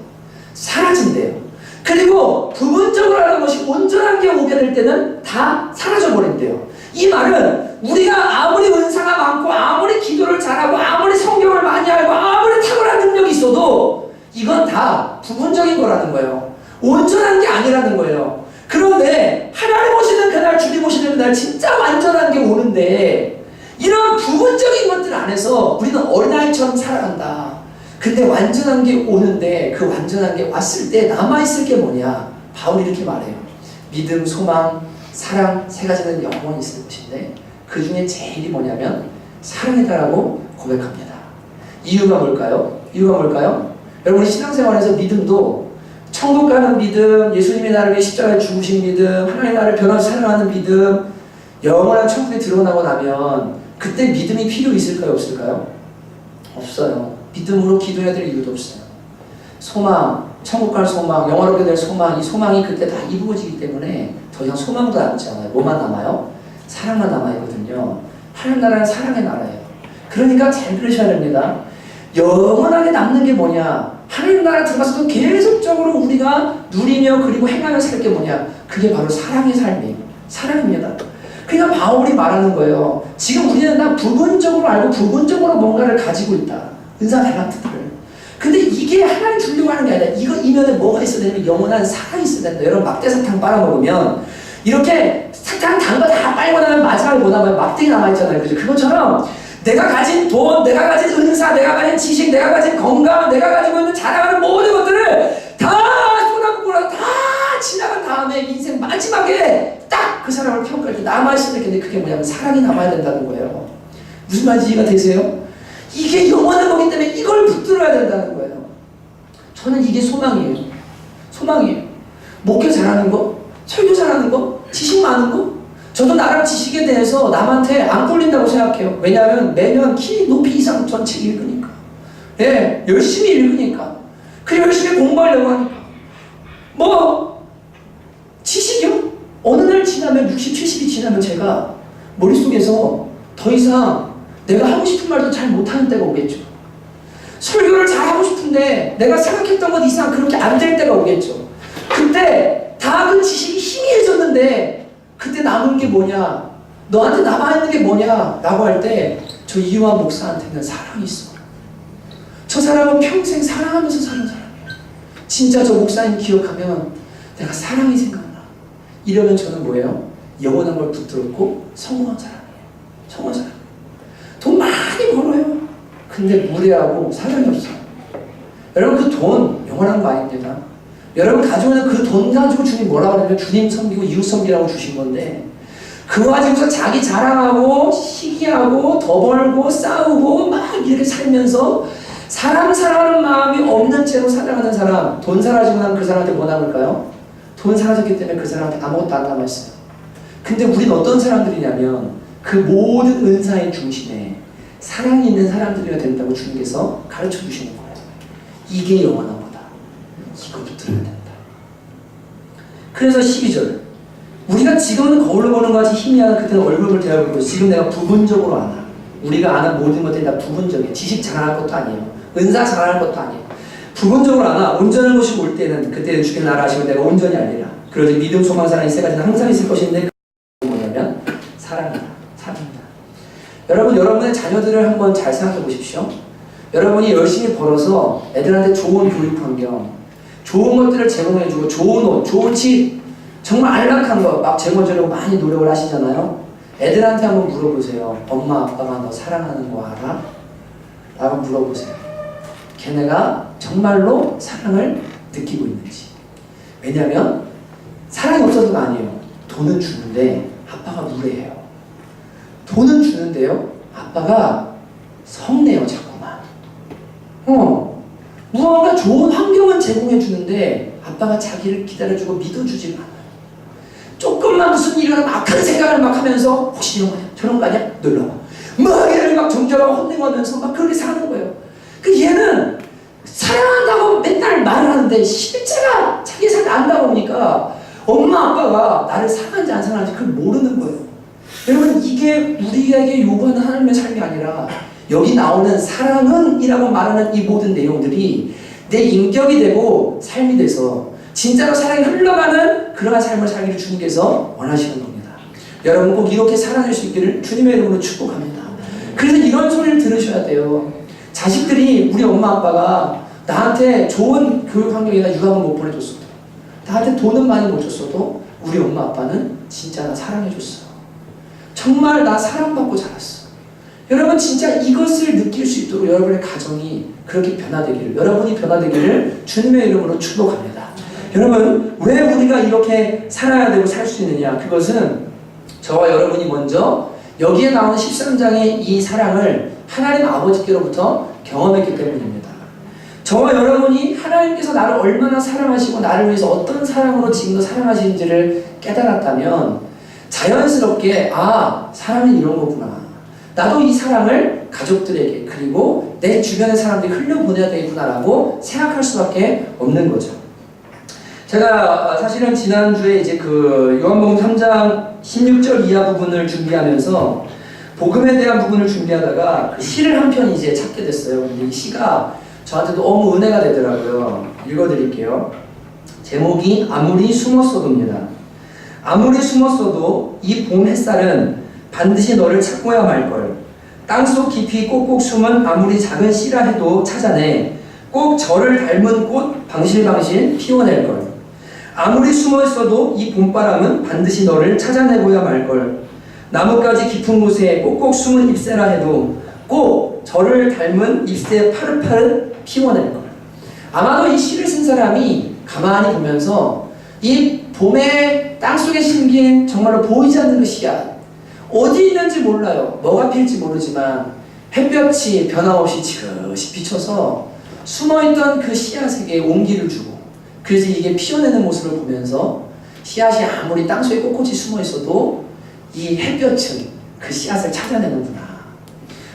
사라진대요. 그리고 부분적으로 하는 것이 온전한 게 오게 될 때는 다 사라져버린대요. 이 말은 우리가 아무리 은사가 많고 아무리 기도를 잘하고 아무리 성경을 많이 알고 아무리 탁월한 능력이 있어도 이건 다 부분적인 거라는 거예요. 온전한 게 아니라는 거예요. 그런데 하나님 오시는 그날, 주님 오시는 그날 진짜 완전한 게 오는데 이런 부분적인 것들 안에서 우리는 어린아이처럼 살아간다. 근데 완전한 게 오는데 그 완전한 게 왔을 때 남아있을 게 뭐냐? 바울이 이렇게 말해요. 믿음, 소망, 사랑 세 가지는 영원히 있을 것인데 그 중에 제일이 뭐냐면 사랑이다라고 고백합니다. 이유가 뭘까요? 여러분 신앙생활에서 믿음도 천국 가는 믿음, 예수님이 나를 위해 십자가에 죽으신 믿음, 하나님 나를 변호사 사랑하는 믿음, 영원한 천국에 들어가고 나면 그때 믿음이 필요 있을까요? 없을까요? 없어요. 믿음으로 기도해야 될 이유도 없어요. 소망, 천국 갈 소망, 영원하게 될 소망, 이 소망이 그때 다 이루어지기 때문에 더 이상 소망도 남지 않아요. 뭐만 남아요? 사랑만 남아있거든요. 하나님 나라는 사랑의 나라예요. 그러니까 잘 들으셔야 됩니다. 영원하게 남는 게 뭐냐? 하나님 나라 들어가서도 계속적으로 우리가 누리며 그리고 행하며 살 게 뭐냐? 그게 바로 사랑의 삶이에요. 사랑입니다. 그러니까 바울이 말하는 거예요. 지금 우리는 다 부분적으로 알고 부분적으로 뭔가를 가지고 있다. 은사 달란트들을. 근데 이게 하나님 주려고 하는 게 아니라 이거 이면에 뭐가 있어야 되냐면 영원한 사랑이 있어야 된다. 여러분 막대사탕 빨아먹으면 이렇게 사탕 단 거 다 빨고 나면 마지막에 뭐 남아요? 막대기 남아있잖아요. 그죠? 그것처럼 내가 가진 돈, 내가 가진 은사, 내가 가진 지식, 내가 가진 건강, 내가 가지고 있는 자랑하는 모든 것들을 다 쏟아붓고 다 지나간 다음에 인생 마지막에 딱 그 사람을 평가할 때 남아있을 텐데 그게 뭐냐면 사랑이 남아야 된다는 거예요. 무슨 말인지 이해가 되세요? 이게 영원한 거기 때문에 이걸 붙들어야 된다는 거예요. 저는 이게 소망이에요. 목회 잘하는 거, 설교 잘하는 거, 지식 많은 거. 저도 나름 지식에 대해서 남한테 안 꼴린다고 생각해요. 왜냐하면 매년 키 높이 이상 전책 읽으니까. 예, 열심히 읽으니까. 그리고 열심히 공부하려고 하니까. 뭐 지식이요? 어느 날 지나면 60, 70이 지나면 제가 머릿속에서 더 이상 내가 하고 싶은 말도 잘 못하는 때가 오겠죠. 설교를 잘하고 싶은데 내가 생각했던 것 이상 그렇게 안 될 때가 오겠죠. 그때 다 그 지식이 희미해졌는데 그때 남은 게 뭐냐? 너한테 남아있는 게 뭐냐? 라고 할 때 저 이유한 목사한테는 사랑이 있어. 저 사람은 평생 사랑하면서 사는 사람이에요. 진짜 저 목사님 기억하면 내가 사랑이 생각나. 이러면 저는 뭐예요? 영원한 걸 붙들었고 성공한 사람이에요. 성공한 사람. 돈 많이 벌어요. 근데 무례하고 사랑이 없어요. 여러분 그 돈 영원한 거 아닙니다. 여러분 가지고 있는 그 돈 가지고 주님 뭐라고 하냐면 주님 섬기고 이웃 섬기라고 주신 건데 그거 가지고서 자기 자랑하고 시기하고 더 벌고 싸우고 막 이렇게 살면서 사람 사랑하는 마음이 없는 채로 살아가는 사람, 돈 사라지고 나면 그 사람한테 뭐 남을까요? 돈 사라졌기 때문에 그 사람한테 아무것도 안 남아있어요. 근데 우리는 어떤 사람들이냐면 그 모든 은사의 중심에 사랑이 있는 사람들이어야 된다고 주님께서 가르쳐 주시는 거예요. 이게 영원한 거다. 이거 붙들어야 된다. 그래서 12절 우리가 지금은 거울로 보는 것 같이 희미한 그때는 얼굴을 대하고 있고 지금 내가 부분적으로 아나. 우리가 아는 모든 것들이 다 부분적이에요. 지식 자랑할 것도 아니에요. 은사 자랑할 것도 아니에요. 부분적으로 아나. 온전한 것이 올 때는 그때는 주길 나라 하시면 내가 온전히 알리라. 그러지 믿음, 소망, 사랑 이 세 가지는 항상 있을 것인데 뭐냐면 사랑이다. 사랑이다. 여러분, 여러분의 자녀들을 한번 잘 생각해 보십시오. 여러분이 열심히 벌어서 애들한테 좋은 교육 환경, 좋은 것들을 제공해주고 좋은 옷, 좋은 집, 정말 안락한 거 막 제공해주려고 많이 노력을 하시잖아요. 애들한테 한번 물어보세요. 엄마 아빠가 너 사랑하는 거 알아? 라고 물어보세요. 걔네가 정말로 사랑을 느끼고 있는지. 왜냐면 사랑이 없어서가 아니에요. 돈은 주는데 아빠가 무례해요. 돈은 주는데요 아빠가 성내요 자꾸만. 무언가 좋은 환경은 제공해 주는데 아빠가 자기를 기다려주고 믿어주지 않아요. 조금만 무슨 일이 일어나면 악한 생각을 막 하면서 혹시 이런 거 아니야? 저런 거 아니야? 놀러와. 막 얘를 막 정죄하고 혼내면서 막 그렇게 사는 거예요. 그 얘는 사랑한다고 맨날 말을 하는데 실제가 자기 삶을 안다 보니까 엄마 아빠가 나를 사랑하는지 안 사랑하는지 그걸 모르는 거예요. 여러분 이게 우리에게 요구하는 하나님의 삶이 아니라 여기 나오는 사랑은 이라고 말하는 이 모든 내용들이 내 인격이 되고 삶이 돼서 진짜로 사랑이 흘러가는 그러한 삶을 살기를 주님께서 원하시는 겁니다. 여러분 꼭 이렇게 살아낼 수 있기를 주님의 이름으로 축복합니다. 그래서 이런 소리를 들으셔야 돼요. 자식들이 우리 엄마 아빠가 나한테 좋은 교육 환경이나 유학을 못 보내줬어도 나한테 돈은 많이 못 줬어도 우리 엄마 아빠는 진짜 나 사랑해줬어. 정말 나 사랑받고 자랐어. 여러분 진짜 이것을 느낄 수 있도록 여러분의 가정이 그렇게 변화되기를 여러분이 변화되기를 주님의 이름으로 축복합니다. 여러분 왜 우리가 이렇게 살아야 되고 살 수 있느냐 그것은 저와 여러분이 먼저 여기에 나오는 13장의 이 사랑을 하나님 아버지께로부터 경험했기 때문입니다. 저와 여러분이 하나님께서 나를 얼마나 사랑하시고 나를 위해서 어떤 사랑으로 지금도 사랑하시는지를 깨달았다면 자연스럽게 사랑은 이런 거구나. 나도 이 사랑을 가족들에게 그리고 내 주변의 사람들이 흘려보내야 되겠구나라고 생각할 수밖에 없는 거죠. 제가 사실은 지난주에 이제 그 요한복음 3장 16절 이하 부분을 준비하면서 복음에 대한 부분을 준비하다가 그 시를 한 편 이제 찾게 됐어요. 근데 이 시가 저한테도 너무 은혜가 되더라고요. 읽어드릴게요. 제목이 아무리 숨었어도입니다. 아무리 숨었어도 이 봄 햇살은 반드시 너를 찾고야 말걸. 땅속 깊이 꼭꼭 숨은 아무리 작은 씨라 해도 찾아내 꼭 저를 닮은 꽃 방실방실 피워낼걸. 아무리 숨어있어도 이 봄바람은 반드시 너를 찾아내고야 말걸. 나뭇가지 깊은 곳에 꼭꼭 숨은 잎새라 해도 꼭 저를 닮은 잎새 파릇파릇 피워낼걸. 아마도 이 시를 쓴 사람이 가만히 보면서 이 봄에 땅속에 심긴 정말로 보이지 않는 그 씨앗 어디 있는지 몰라요. 뭐가 필지 모르지만 햇볕이 변함없이 지그시 비쳐서 숨어있던 그 씨앗에게 온기를 주고 그래서 이게 피어내는 모습을 보면서 씨앗이 아무리 땅속에 꼿꼿이 숨어있어도 이 햇볕은 그 씨앗을 찾아내는구나.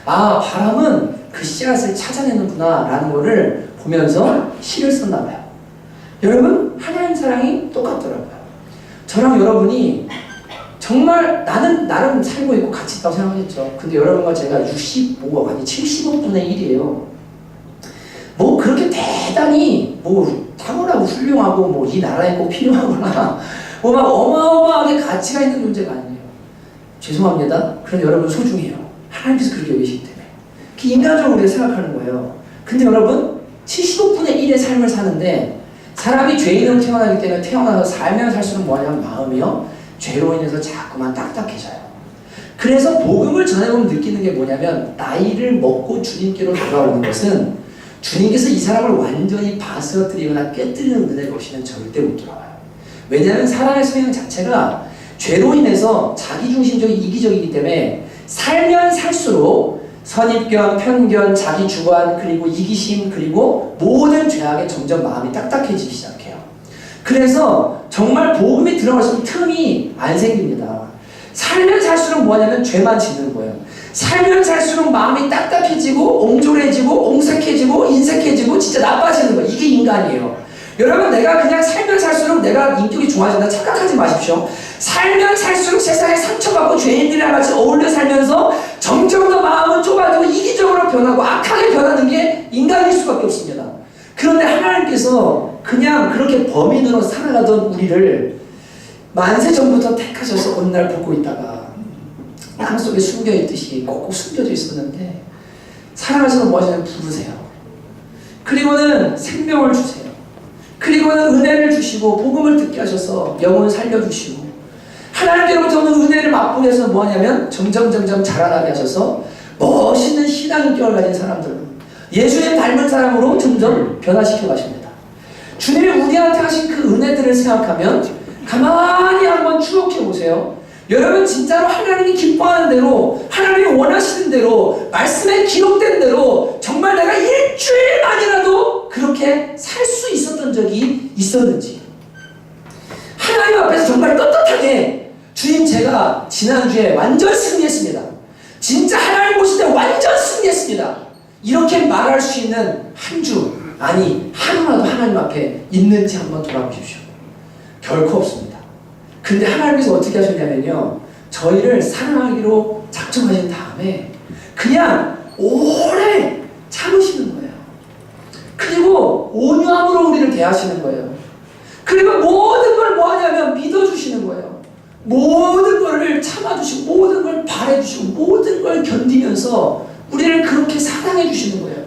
바람은 그 씨앗을 찾아내는구나 라는 거를 보면서 시를 썼나 봐요. 여러분 하나님 사랑이 똑같더라고요. 저랑 여러분이 정말 나는 나름 살고 있고 가치 있다고 생각하겠죠. 근데 여러분과 제가 65억 아니 70억 분의 1이에요. 뭐 그렇게 대단히 뭐 탁월하고 훌륭하고 뭐 이 나라에 꼭 필요하거나 뭐 막 어마어마하게 가치가 있는 존재가 아니에요. 죄송합니다. 그럼 여러분 소중해요. 하나님께서 그렇게 여기시기 때문에. 그 인간적으로 우리가 생각하는 거예요. 근데 여러분 70억 분의 1의 삶을 사는데 사람이 죄인으로 태어나기 때문에 태어나서 살면 살수록 뭐냐면 마음이요 죄로 인해서 자꾸만 딱딱해져요. 그래서 복음을 전해보면 느끼는 게 뭐냐면 나이를 먹고 주님께로 돌아오는 것은 주님께서 이 사람을 완전히 바스러뜨리거나 깨뜨리는 은혜가 없이는 절대 못 돌아와요. 왜냐하면 사람의 성향 자체가 죄로 인해서 자기중심적인 이기적이기 때문에 살면 살수록 선입견, 편견, 자기 주관, 그리고 이기심, 그리고 모든 죄악에 점점 마음이 딱딱해지기 시작해요. 그래서 정말 복음이 들어갈수록 틈이 안 생깁니다. 살면 살수록 뭐냐면 죄만 짓는 거예요. 살면 살수록 마음이 딱딱해지고 옹졸해지고 옹색해지고 인색해지고 진짜 나빠지는 거예요. 이게 인간이에요. 여러분 내가 그냥 살면 살수록 내가 인격이 좋아진다 착각하지 마십시오. 살면 살수록 세상에 상처받고 죄인들이랑 같이 어울려 살면서 점점 더 마음은 좁아지고 이기적으로 변하고 악하게 변하는 게 인간일 수밖에 없습니다. 그런데 하나님께서 그냥 그렇게 범인으로 살아가던 우리를 만세 전부터 택하셔서 어느 날 보고 있다가 땅 속에 숨겨있듯이 꼭꼭 숨겨져 있었는데 사랑하셔서 뭐 하시냐면 부르세요. 그리고는 생명을 주세요. 그리고는 은혜를 주시고 복음을 듣게 하셔서 영혼을 살려주시고 하나님께로부터 오는 은혜를 맛보게 해서 뭐 하냐면 점점 자라나게 하셔서 멋있는 신앙 인격을 가진 사람들, 예수님 닮은 사람으로 점점 변화시켜 가십니다. 주님이 우리한테 하신 그 은혜들을 생각하면 가만히 한번 추억해 보세요. 여러분 진짜로 하나님이 기뻐하는 대로, 하나님이 원하시는 대로, 말씀에 기록된 대로 정말 내가 일주일만이라도 그렇게 살 수 있었던 적이 있었는지, 하나님 앞에서 정말 떳떳하게 주님 제가 지난주에 완전 승리했습니다. 진짜 하나님 보실 때 완전 승리했습니다. 이렇게 말할 수 있는 한 주, 아니 하루라도 하나님 앞에 있는지 한번 돌아보십시오. 결코 없습니다. 근데 하나님께서 어떻게 하셨냐면요, 저희를 사랑하기로 작정하신 다음에 그냥 오래 참으시는 거예요. 그리고 온유함으로 우리를 대하시는 거예요. 그리고 모든 걸 뭐 하냐면 믿어주시는 거예요. 모든 걸 참아주시고 모든 걸 바래주시고 모든 걸 견디면서 우리를 그렇게 사랑해 주시는 거예요.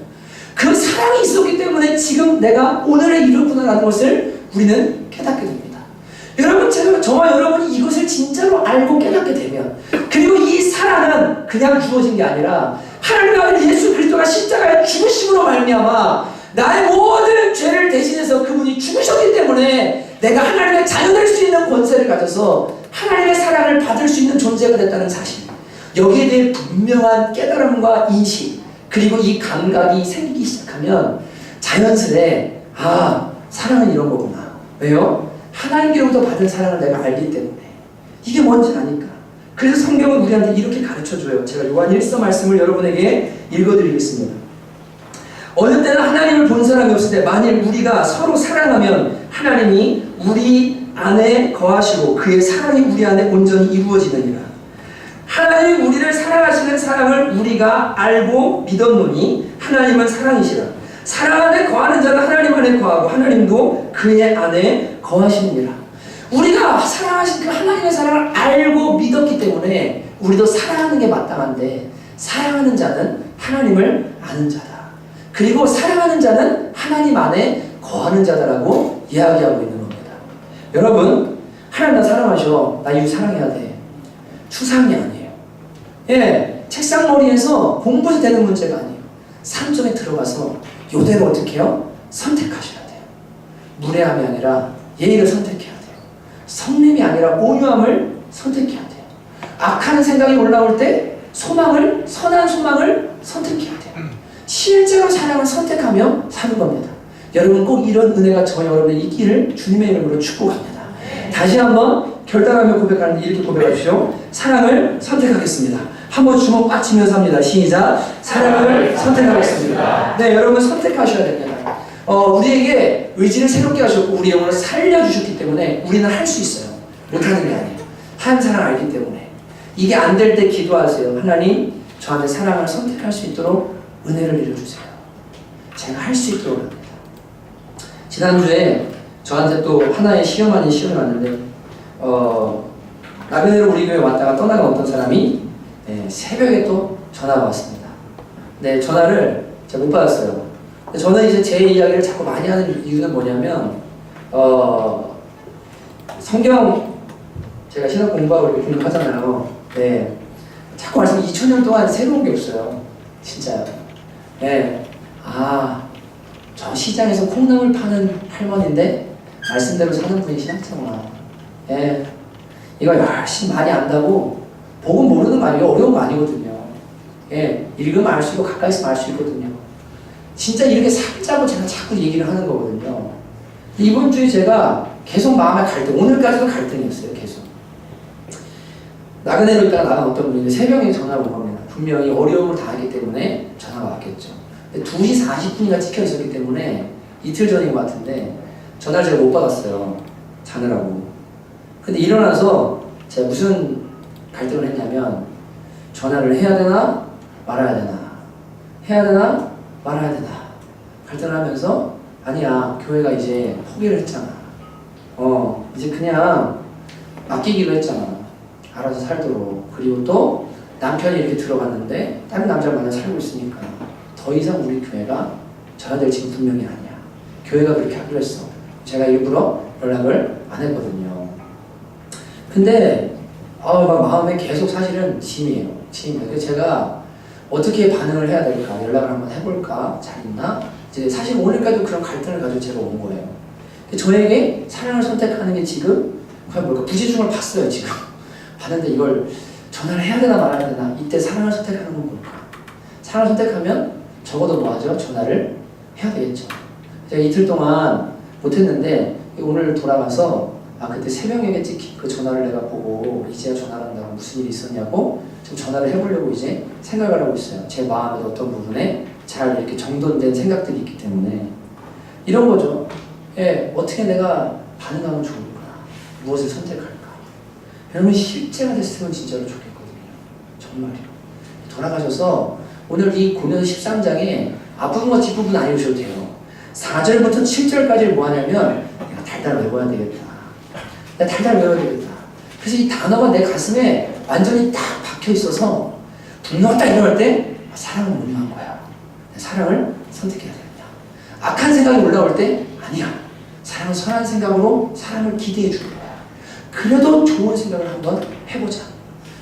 그 사랑이 있었기 때문에 지금 내가 오늘에 이르구나라는 것을 우리는 깨닫게 됩니다. 여러분, 저와 여러분이 이것을 진짜로 알고 깨닫게 되면, 그리고 이 사랑은 그냥 주어진 게 아니라 하나님의 아들 예수 그리스도가 십자가에 죽으심으로 말미암아 나의 모든 죄를 대신해서 그분이 죽으셨기 때문에 내가 하나님의 자녀 될 수 있는 권세를 가져서 하나님의 사랑을 받을 수 있는 존재가 됐다는 사실, 여기에 대해 분명한 깨달음과 인식, 그리고 이 감각이 생기기 시작하면 자연스레 사랑은 이런 거구나. 왜요? 하나님께로부터 받은 사랑을 내가 알기 때문에. 이게 뭔지 아니까. 그래서 성경은 우리한테 이렇게 가르쳐줘요. 제가 요한 1서 말씀을 여러분에게 읽어드리겠습니다. 어느 때는 하나님을 본 사람이 없을 때 만일 우리가 서로 사랑하면 하나님이 우리 안에 거하시고 그의 사랑이 우리 안에 온전히 이루어지느니라. 하나님이 우리를 사랑하시는 사랑을 우리가 알고 믿었노니 하나님은 사랑이시라. 사랑 안에 거하는 자는 하나님 안에 거하고 하나님도 그의 안에 거하시느니라. 우리가 사랑하신 그 하나님의 사랑을 알고 믿었기 때문에 우리도 사랑하는 게 마땅한데, 사랑하는 자는 하나님을 아는 자다. 그리고 사랑하는 자는 하나님 안에 거하는 자다라고 이야기하고 있는 겁니다. 여러분, 하나님 나 사랑하셔. 나 이거 사랑해야 돼. 추상이 아니에요. 책상머리에서 공부해서 되는 문제가 아니에요. 산점에 들어가서 요대로 어떻게 해요? 선택하셔야 돼요. 무례함이 아니라 예의를 선택해야 돼요. 성냄이 아니라 온유함을 선택해야 돼요. 악한 생각이 올라올 때 선한 소망을 선택해야 돼요. 실제로 사랑을 선택하며 사는 겁니다. 여러분 꼭 이런 은혜가 저와 여러분의 있기를 주님의 이름으로 축복합니다. 다시 한번 결단하며 고백하는데 이렇게 고백하십시오. 사랑을 선택하겠습니다. 한번 주먹 꽉 쥐면서 합니다. 시작. 사랑을 선택하겠습니다. 네, 여러분 선택하셔야 됩니다. 우리에게 의지를 새롭게 하셨고 우리 영혼을 살려주셨기 때문에 우리는 할 수 있어요. 못하는 게 아니에요. 한 사랑 알기 때문에. 이게 안 될 때 기도하세요. 하나님, 저한테 사랑을 선택할 수 있도록 은혜를 내려주세요. 제가 할 수 있도록 합니다. 지난주에 저한테 또 하나의 시험 아닌 시험이 왔는데, 나그네로 우리 교회 왔다가 떠나간 어떤 사람이 새벽에 또 전화가 왔습니다. 네, 전화를 제가 못 받았어요. 근데 저는 이제 제 이야기를 자꾸 많이 하는 이유는 뭐냐면, 성경 제가 신학 공부하고 이렇게 공부하잖아요. 네, 자꾸 말씀 2000년 동안 새로운 게 없어요. 진짜요. 네, 저 시장에서 콩나물 파는 할머니인데 말씀대로 사는 분이 신학자구나. 네, 이거 열심히 많이 안다고 복음 모르는 거 아니에요. 어려운 거 아니거든요. 예, 읽으면 알 수 있고 가까이 있으면 알 수 있거든요. 진짜 이렇게 살자고 제가 자꾸 얘기를 하는 거거든요. 이번 주에 제가 계속 마음의 갈등, 오늘까지도 갈등이었어요. 계속. 나그네로 있다가 나간 어떤 분이 새벽에 전화가 온 겁니다. 분명히 어려움을 당하기 때문에 전화가 왔겠죠. 2시 40분이가 찍혀 있었기 때문에 이틀 전인 것 같은데 전화를 제가 못 받았어요. 자느라고. 근데 일어나서 제가 무슨 갈등을 했냐면 전화를 해야 되나 말아야 되나 해야 되나 말아야 되나 갈등을 하면서 아니야 교회가 이제 포기를 했잖아. 이제 그냥 맡기기로 했잖아. 알아서 살도록. 그리고 또 남편이 이렇게 들어갔는데 다른 남자를 만나 살고 있으니까 더 이상 우리 교회가 져야 될 지금 분명히 아니야. 교회가 그렇게 하기로 했어. 제가 일부러 연락을 안 했거든요. 근데 막 마음에 계속 사실은 짐이에요. 그래서 제가 어떻게 반응을 해야 될까? 연락을 한번 해볼까? 잘 있나? 이제 사실 오늘까지도 그런 갈등을 가지고 제가 온 거예요. 저에게 사랑을 선택하는 게 지금 과연 뭘까? 부지중을 봤어요 지금. 봤는데 이걸 전화를 해야 되나 말아야 되나? 이때 사랑을 선택하는 건 뭘까? 사랑을 선택하면 적어도 뭐하죠? 전화를 해야 되겠죠. 제가 이틀 동안 못했는데 오늘 돌아가서 그때 새벽에 찍힌 그 전화를 내가 보고 이제야 전화를 한다고 무슨 일이 있었냐고 지금 전화를 해보려고 이제 생각을 하고 있어요. 제 마음의 어떤 부분에 잘 이렇게 정돈된 생각들이 있기 때문에 이런 거죠. 어떻게 내가 반응하면 좋을까? 무엇을 선택할까? 여러분 실제가 됐으면 진짜로 좋겠거든요. 정말요. 돌아가셔서 오늘 이 고면 13장에 앞부분과 뒷부분 안 읽으셔도 돼요. 4절부터 7절까지를 뭐 하냐면 내가 달달 외워야 되겠다. 내가 달달 외워야 되겠다. 그래서 이 단어가 내 가슴에 완전히 딱 박혀 있어서 분노가 딱 일어날 때 사랑은 못난 거야. 사랑을 선택해야 되겠다. 악한 생각이 올라올 때 아니야. 사랑은 선한 생각으로 사랑을 기대해 주는 거야. 그래도 좋은 생각을 한번 해보자.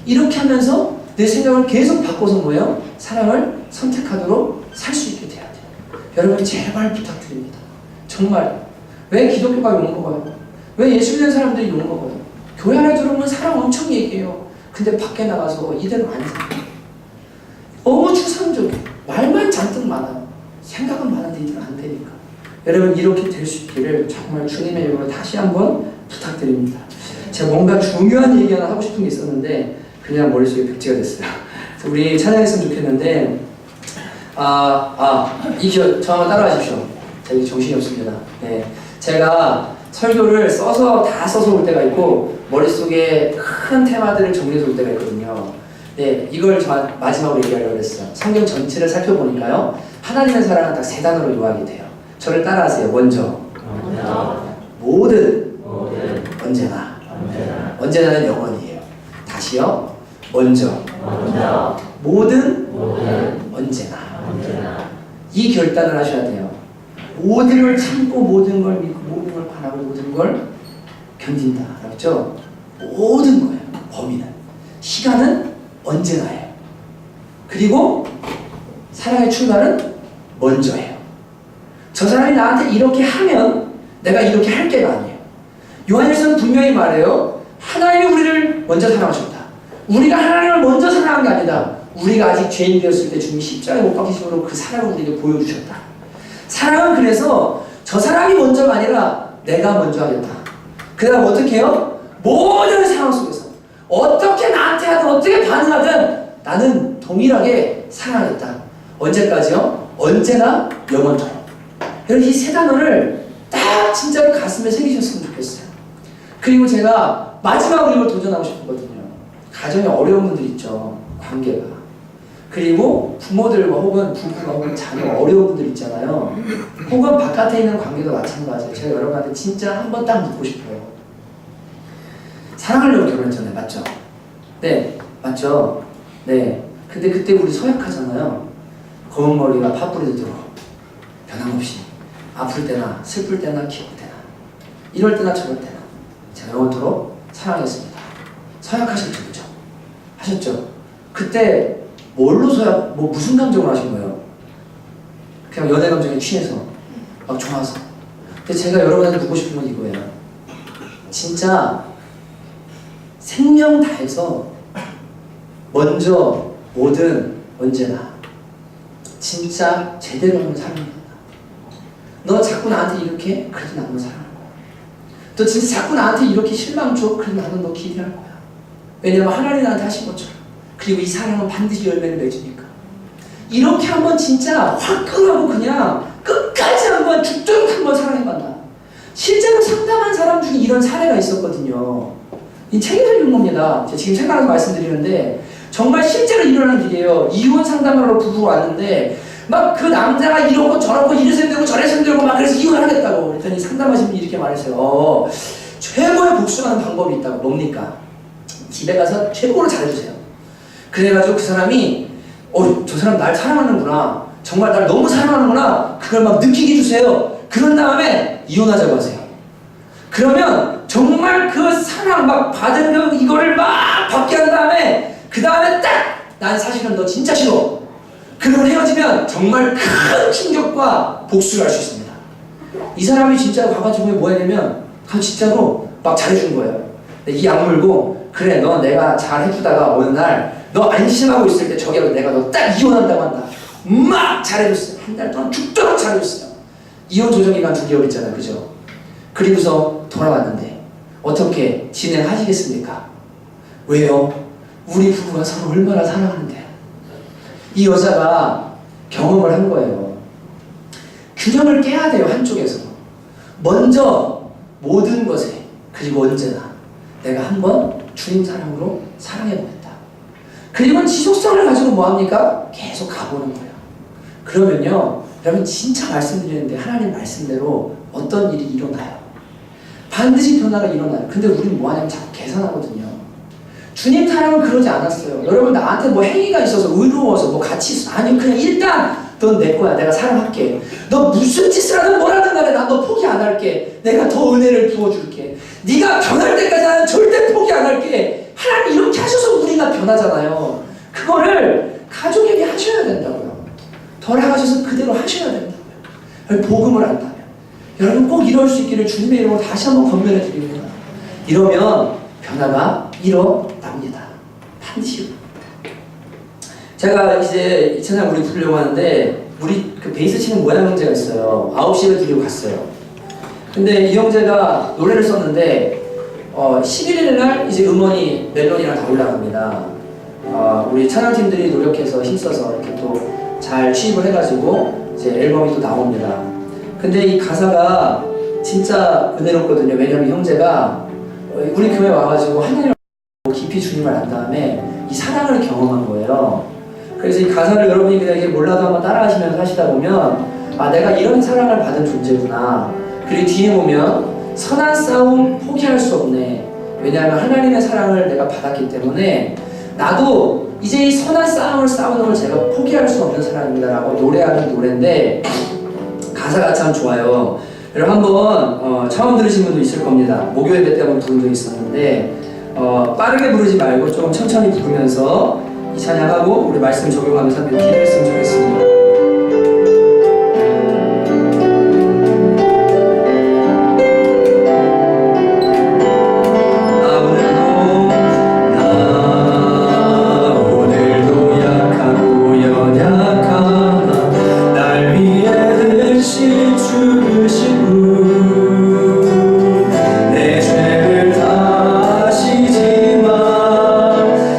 이렇게 하면서 내 생각을 계속 바꿔서 뭐예요? 사랑을 선택하도록 살 수 있게 돼야 돼요. 여러분 제발 부탁드립니다. 정말 왜 기독교가 욕 먹어요? 왜 예수 믿는 사람들이 욕 먹어요? 교회 안에 들어오면 사랑 엄청 얘기해요. 근데 밖에 나가서 이대로 안 살아요. 너무 추상적이에요. 말만 잔뜩 많아요. 생각은 많은데 이대로 안 되니까. 여러분 이렇게 될 수 있기를 정말 주님의 이름으로 다시 한번 부탁드립니다. 제가 뭔가 중요한 얘기 하나 하고 싶은 게 있었는데 그냥 머릿속에 백지가 됐어요. 그래서 우리 찬양했으면 좋겠는데 저만 따라하십시오. 제가 정신이 없습니다. 네, 제가 설교를 다 써서 올 때가 있고 머릿속에 큰 테마들을 정리해서 올 때가 있거든요. 네, 이걸 마지막으로 얘기하려고 했어요. 성경 전체를 살펴보니까요. 하나님의 사랑은 딱 세 단어로 요약이 돼요. 저를 따라하세요. 먼저 모든 언제나는 영원이에요. 다시요. 먼저 모든 언제나 이 결단을 하셔야 돼요. 모든 걸 참고 모든 걸 믿고 모든 걸 바라고 모든 걸 견딘다. 알았죠? 모든 거예요. 범위는 시간은 언제나예요. 그리고 사랑의 출발은 먼저예요. 저 사람이 나한테 이렇게 하면 내가 이렇게 할 게가 아니에요. 요한일서는 분명히 말해요. 하나님이 우리를 먼저 사랑하셨다. 우리가 하나님을 먼저 사랑한 게 아니다. 우리가 아직 죄인 되었을 때 주님이 십자가에 못 박히심으로 그 사랑을 우리에게 보여주셨다. 사랑은 그래서 저 사람이 먼저가 아니라 내가 먼저 하겠다. 그 다음 어떻게 해요? 모든 상황 속에서 어떻게 나한테 하든 어떻게 반응하든 나는 동일하게 사랑하겠다. 언제까지요? 언제나 영원토록. 여러분 이 세 단어를 딱 진짜로 가슴에 새기셨으면 좋겠어요. 그리고 제가 마지막으로 이걸 도전하고 싶었거든요. 가정에 어려운 분들 있죠. 관계가. 그리고 부모들과 혹은 부부가 혹은 자녀 어려운 분들 있잖아요. 혹은 바깥에 있는 관계도 마찬가지예요. 제가 여러분한테 진짜 한 번 딱 묻고 싶어요. 사랑하려고 결혼했잖아요. 맞죠? 네. 맞죠? 네. 근데 그때 우리 서약하잖아요. 검은 머리가 팥불이 들어 변함없이 아플 때나 슬플 때나 기쁠 때나 이럴 때나 저럴 때나 제가 영원토록 사랑하겠습니다. 서약하셨죠? 그죠? 하셨죠? 그때 뭘로 무슨 감정을 하신 거예요? 그냥 연애 감정에 취해서 막 좋아서. 근데 제가 여러분한테 묻고 싶은 건 이거예요. 진짜 생명 다해서 먼저 뭐든 언제나 진짜 제대로 하는 사랑이다. 너 자꾸 나한테 이렇게? 그래도 나는 너 사랑할 거야. 너 진짜 자꾸 나한테 이렇게 실망 줘? 그래도 나는 너 기대할 거야. 왜냐면 하나님 나한테 하신 것처럼. 그리고 이 사랑은 반드시 열매를 맺으니까. 이렇게 한번 진짜 화끈하고 그냥 끝까지 한번 죽도록 한번 사랑해봤나. 실제로 상당한 사람 중에 이런 사례가 있었거든요. 이 책에서 읽은 겁니다. 제가 지금 생각나서 말씀드리는데 정말 실제로 일어난 일이에요. 이혼 상담하러 부부가 왔는데 막 그 남자가 이러고 저러고 이래서 힘들고 저래서 힘들고 막 그래서 이혼하겠다고 그랬더니 상담하신 분이 이렇게 말했어요. 최고의 복수하는 방법이 있다고. 뭡니까? 집에 가서 최고로 잘해주세요. 그래가지고 그 사람이 저 사람 날 사랑하는구나, 정말 날 너무 사랑하는구나, 그걸 막 느끼게 해주세요. 그런 다음에 이혼하자고 하세요. 그러면 정말 그 사랑 막 받은 이거를 막 받게 한 다음에 그 다음에 딱 난 사실은 너 진짜 싫어. 그러고 헤어지면 정말 큰 충격과 복수를 할 수 있습니다. 이 사람이 진짜 가가지고 뭐 했냐면 진짜로 막 잘해준 거예요. 이 악물고 그래 너 내가 잘 해주다가 어느 날 너 안심하고 있을 때 저기하고 내가 너 딱 이혼한다고 한다. 막 잘해줬어요. 한 달 동안 죽도록 잘해줬어요. 이혼 조정기간 2개월 있잖아요. 그죠? 그리고서 돌아왔는데 어떻게 진행하시겠습니까? 왜요? 우리 부부가 서로 얼마나 사랑하는데. 이 여자가 경험을 한 거예요. 균형을 깨야 돼요. 한쪽에서 먼저 모든 것에, 그리고 언제나 내가 한번 주님 사랑으로 사랑해보겠다. 그리고 지속성을 가지고 뭐합니까? 계속 가보는 거예요. 그러면요 여러분 진짜 말씀드리는데 하나님 말씀대로 어떤 일이 일어나요. 반드시 변화가 일어나요. 근데 우리는 뭐하냐면 자꾸 계산하거든요. 주님 사랑은 그러지 않았어요. 여러분 나한테 뭐 행위가 있어서 의로워서 뭐 같이 있어. 아니 그냥 일단 넌 내 거야. 내가 사랑할게. 너 무슨 짓을 하든 뭐라든 간에 난 너 포기 안 할게. 내가 더 은혜를 부어줄게. 네가 변할 때까지 나는 절대 포기 안 할게. 하나님 이렇게 하셔서 우리가 변하잖아요. 그거를 가족에게 하셔야 된다고요. 덜 하셔서 그대로 하셔야 된다고요. 복음을 안다면. 여러분 꼭 이럴 수 있기를 주님의 이름으로 다시 한번 건면해 드립니다. 이러면 변화가 일어납니다. 반드시. 제가 이제 이 찬양 우리 부르려고 하는데 우리 그 베이스 치는 모양 형제가 있어요. 9시에 드리고 갔어요. 근데 이 형제가 노래를 썼는데 11일 날 이제 음원이 멜론이랑 다 올라갑니다. 우리 찬양팀들이 노력해서 힘써서 이렇게 또 잘 취입을 해가지고 이제 앨범이 또 나옵니다. 근데 이 가사가 진짜 은혜롭거든요. 왜냐면 형제가 우리 교회 와가지고 하나님을 깊이 주님을 안 다음에 이 사랑을 경험한 거예요. 그래서 이 가사를 여러분이 그냥 이게 몰라도 한번 따라하시면서 하시다 보면 내가 이런 사랑을 받은 존재구나. 그리고 뒤에 보면 선한 싸움 포기할 수 없네. 왜냐하면 하나님의 사랑을 내가 받았기 때문에 나도 이제 이 선한 싸움을 싸우는 걸 제가 포기할 수 없는 사람입니다 라고 노래하는 노래인데 가사가 참 좋아요. 여러분 한번 처음 들으신 분도 있을 겁니다. 목요일 때 한번 부른 적이 있었는데 빠르게 부르지 말고 조금 천천히 부르면서 이 찬양하고 우리 말씀 적용하면서 한번 기도했으면 좋겠습니다.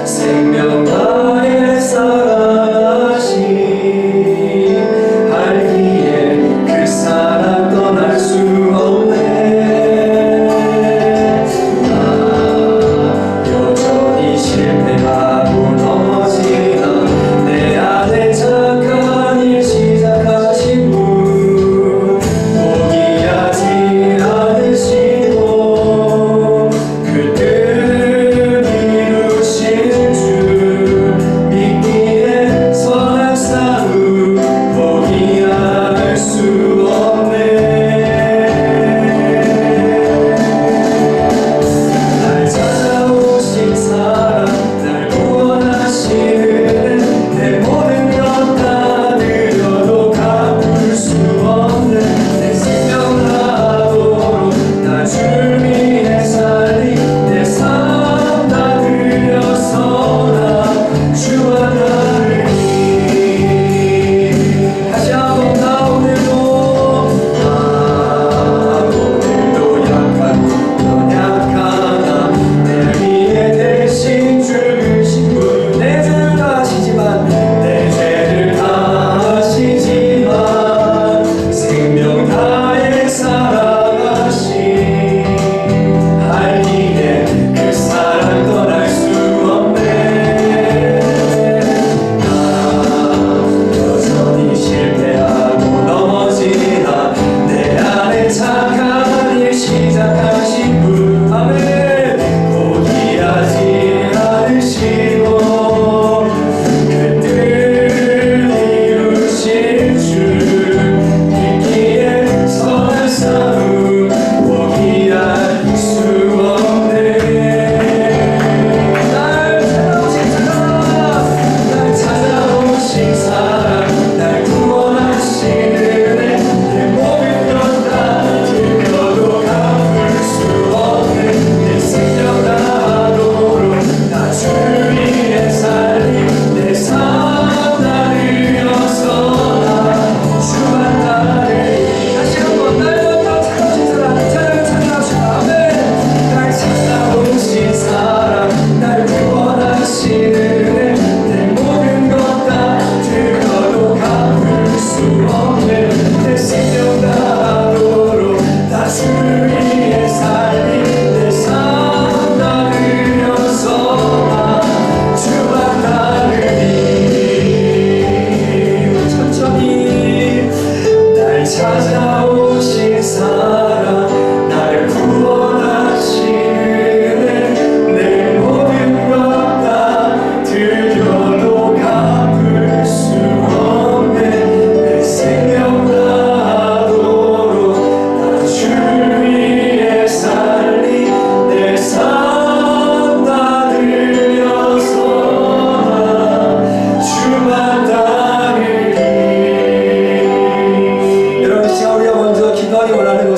생명 다해 살아가시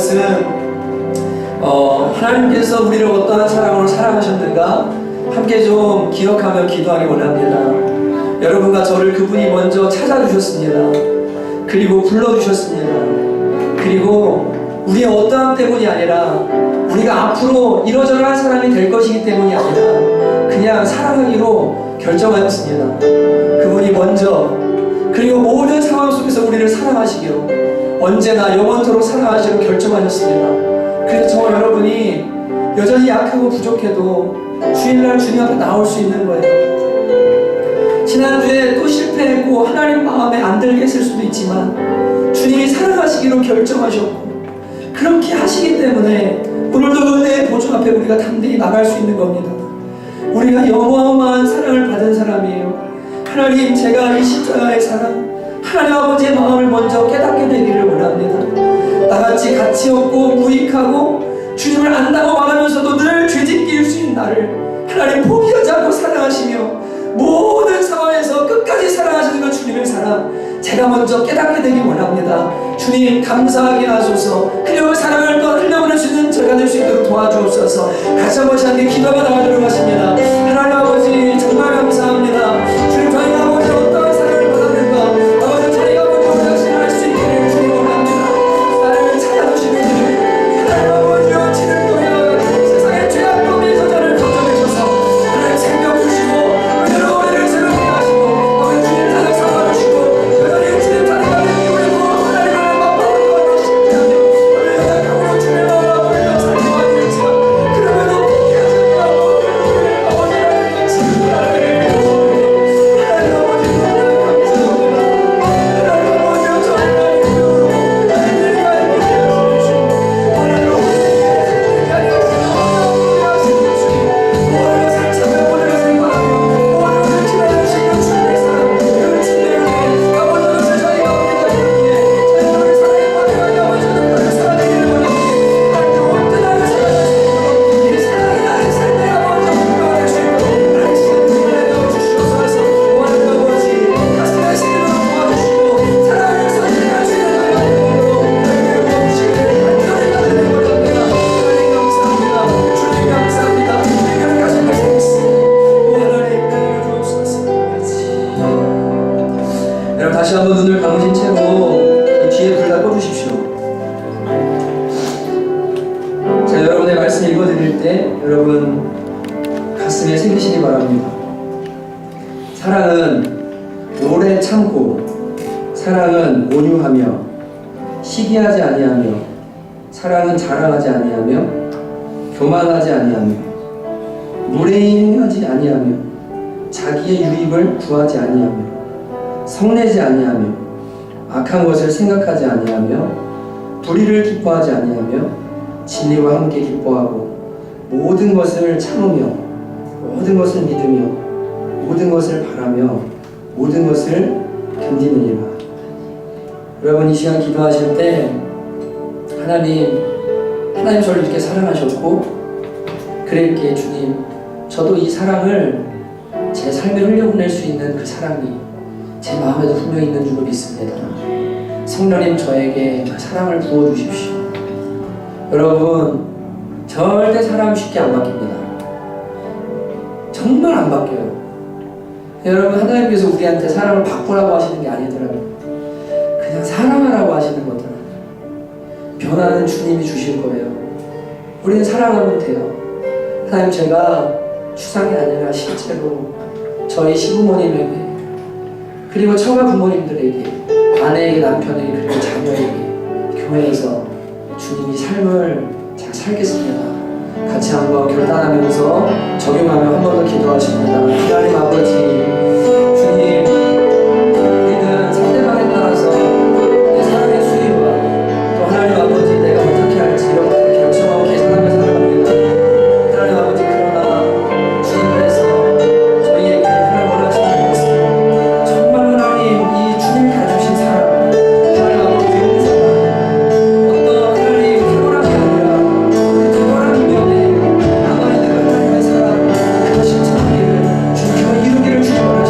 것은 하나님께서 우리를 어떠한 사랑으로 사랑하셨는가 함께 좀 기억하며 기도하기 원합니다. 여러분과 저를 그분이 먼저 찾아주셨습니다. 그리고 불러주셨습니다. 그리고 우리의 어떠함 때문이 아니라 우리가 앞으로 이러저러한 사람이 될 것이기 때문이 아니라 그냥 사랑하기로 결정하였습니다. 그분이 먼저, 그리고 모든 상황 속에서 우리를 사랑하시기로, 언제나 영원토록 사랑하시기로 결정하셨습니다. 그래서 저와 여러분이 여전히 약하고 부족해도 주일날 주님 앞에 나올 수 있는 거예요. 지난주에 또 실패했고 하나님 마음에 안 들게 했을 수도 있지만 주님이 사랑하시기로 결정하셨고 그렇게 하시기 때문에 오늘도 은혜의 보좌 앞에 우리가 담대히 나갈 수 있는 겁니다. 우리가 어마어마한 사랑을 받은 사람이에요. 하나님, 제가 이 십자가의 사랑, 하나님 아버지의 마음을 먼저 깨닫게 되기를 원합니다. 나같이 가치 없고 무익하고 주님을 안다고 말하면서도 늘 죄짓기일 수 있는 나를 하나님 포기하지 않고 사랑하시며 모든 상황에서 끝까지 사랑하시는 건 주님의 사랑, 제가 먼저 깨닫게 되기 원합니다. 주님, 감사하게 하소서. 그리고 사랑을 또 흘려보낼 수 있는 저희가 될 수 있도록 도와주옵소서. 다시 한 번씩 함께 기도가 나가도록 하십니다. 하나님 아버지, 정말 감사합니다. 주님, 저희가 아버지 어떠한 사랑을 받았는가, 아버지 저희가 먼저 당신을 할 수 있기를 주님 원합니다. 나를 찾아주시는 주님, 하나님 아버지여, 지는 도야 세상의 죄악범의 저자를 건져내셔서 하나님 생명 주시고 은혜로 우리를 새롭게 하시고 아버지 주님 나를 살아주시고 여전히 주님 자리가 되기 위해 하나님을 맛보는 것을 실패하며 우리를 약함으로 주님을 우리가 살려하게 되지만 그러면도 포기하지 않고 우리를 아버지를 지금 나를 하나님 아버지 너무나 감사합니다. 하나님 아버지여, 저희가 이름으로 하나님과 함께 하시옵시고 하나님 아버지 하나님 하시는 주님, 모든 것을 참여, 모든 것을 바라며 모든 것을 기다리시는 주님의 사랑, 그 주님의 은혜, 아버지 것을 저희가 우리가 이렇게 저희를 사랑에 받아가니 아버지 저는 사랑하기를 원하오니 하나님 온전하게 사랑하시고 이 사랑이 나의 삶의 아버지 분명할 수 있도록 하나님 시간을 내어주시옵소서. 하나님 아버지 가슴에 시대로 도와주시고 사랑을 선택할 수 있는 저희가 되도록 저희를 도와주시기를 간절히 간절히 원합니다. 하나님 감사합니다. 주님 감사합니다. 주님을 가진 말씀 있습니다. 하나님 나를 주옵소서. 여러분 다시 한번 눈을 감으신 채로 이 뒤에 불 다 꺼주십시오. 자, 여러분의 말씀 읽어드릴 때 여러분 가슴에 새기시기 바랍니다. 사랑은 오래 참고, 사랑은 온유하며, 시기하지 아니하며, 사랑은 자랑하지 아니하며, 교만하지 아니하며, 무례행하지 아니하며, 자기의 유익을 구하지 아니하며, 성내지 아니하며, 악한 것을 생각하지 아니하며, 불의를 기뻐하지 아니하며, 진리와 함께 기뻐하고, 모든 것을 참으며, 모든 것을 믿으며, 모든 것을 바라며, 모든 것을 견디느니라. 여러분 이 시간 기도하실 때 하나님 저를 이렇게 사랑하셨고 그랬기에 주님, 저도 이 사랑을 제 삶에 흘려보낼 수 있는 그 사랑이 제 마음에도 분명히 있는 줄로 믿습니다. 성령님, 저에게 그 사랑을 부어주십시오. 여러분, 절대 사람 쉽게 안 바뀝니다. 정말 안 바뀌어요. 여러분, 하나님께서 우리한테 사랑을 바꾸라고 하시는 게 아니더라고요. 그냥 사랑하라고 하시는 거더라고요. 변화는 주님이 주실 거예요. 우리는 사랑하면 돼요. 하나님, 제가 추상이 아니라 실제로 저희 시부모님에게, 그리고 처가 부모님들에게, 아내에게, 남편에게, 그리고 자녀에게 교회에서 주님이 삶을 잘 살겠습니다. 같이 한번 결단하면서 적용하며 한 번 더 기도하십니다. 하나님 아버지, 주님, 우리는 상대방에 따라서 내 사랑의 수위와 또 하나님 아버지 내가 어떻게 할지 이런 것들을 결정하고 계산하며 살아갑니다. 하나님 아버지, 그러나 주님께서 저희에게 하나님 원하시는 것은 정말 하나님 이 주님이 가주신 사랑, 하나님 아버지 어떤 하나님 탁월함이 아니라 우리 탁월한 이면에 남아있는 하나님의 사랑, 그것이 참기를 주님께서 이루기를 주시옵소서.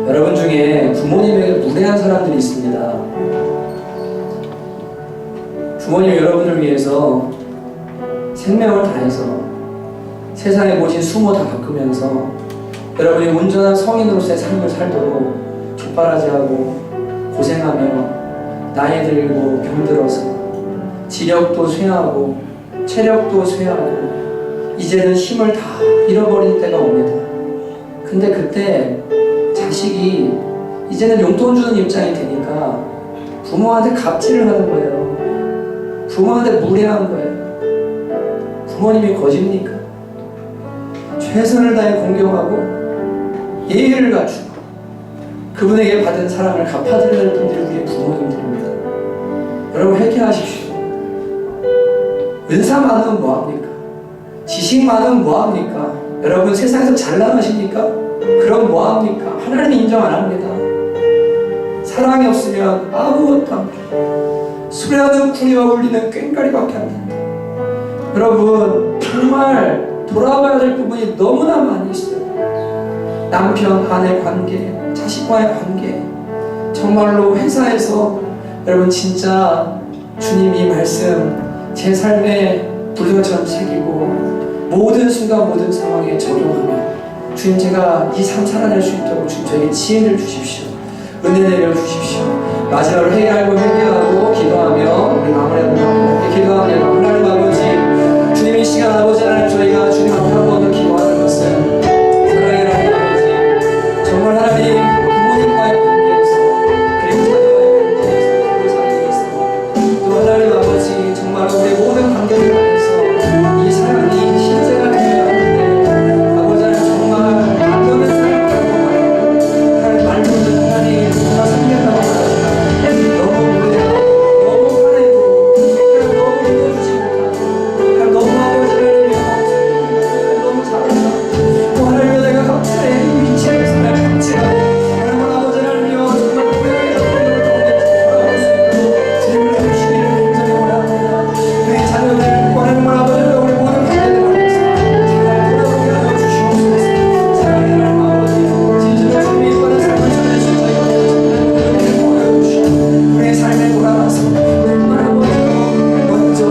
여러분 중에 부모님에게 무례한 사람들이 있습니다. 부모님 여러분을 위해서 생명을 다해서 세상의 모진 수모 다 바꾸면서 여러분이 온전한 성인으로서의 삶을 살도록 족발하지하고 고생하며 나이 들고 병들어서 지력도 쇠하고 체력도 쇠하고 이제는 힘을 다 잃어버릴 때가 옵니다. 근데 그때 자식이 이제는 용돈 주는 입장이 되니까 부모한테 갑질을 하는 거예요. 부모한테 무례한 거예요. 부모님이 거짓입니까? 최선을 다해 공경하고 예의를 갖추고 그분에게 받은 사랑을 갚아드려야 될 분들이 우리의 부모님들입니다. 여러분 회개하십시오. 은사 많으면 뭐합니까? 지식 많으면 뭐합니까? 여러분 세상에서 잘 나가십니까? 그럼 뭐합니까? 하나님 인정 안 합니다. 사랑이 없으면 아무것도 안 돼요. 수레하는 구리와 울리는 꽹과리밖에 안 된다. 여러분 정말 돌아봐야 될 부분이 너무나 많이 있어요. 남편, 아내 관계, 자식과의 관계, 정말로 회사에서 여러분 진짜 주님이 말씀 제 삶에 불도처럼 새기고 모든 순간 모든 상황에 적용하며 주님 제가 이 삶 살아낼 수 있도록 주님 저에게 지혜를 주십시오. 은혜 내려 주십시오. 마지막으로 회개하고 기도하며 우리 마무리하고 기도하며 하나님 아버지 주님 이 시간 아버지 하나님 저희가 주님 앞에 한 번 더 기도하는 것은 사랑의 아버지 정말 하나님 부모님과의 관계에서 그리고 자녀와의 관계에서 또 하나님 아버지 정말 우리 모든 관계를 통해서 이 사랑이 실제가 되어야 하는데 아버지 하나님 정말 말로는 사랑하고 말고 말로는 하나님 정말 섬긴다고 말하지만 너무 무례하고 너무 화내고 너무 믿어주지 못하고 너무 아버지를 위하고 너무 잘한다 또 하나님 내가 갑자기 이 위치에서 내가 갑자기 하나님 아버지를 위하고 정말 무례하게 돌아올 수 있도록 주님을 해주시기를 간절히 원합니다. 우리 자녀들 하나님 아버지가 우리 모든 관계들 안에서 잘 돌아오게 하여 주시옵소서. 사랑하는 하나님 아버지 진실로 주님이 이번에 삶을 전해주신 저희가 하나님 보여주시고 우리의 삶에 돌아가서 정말 아버지로 먼저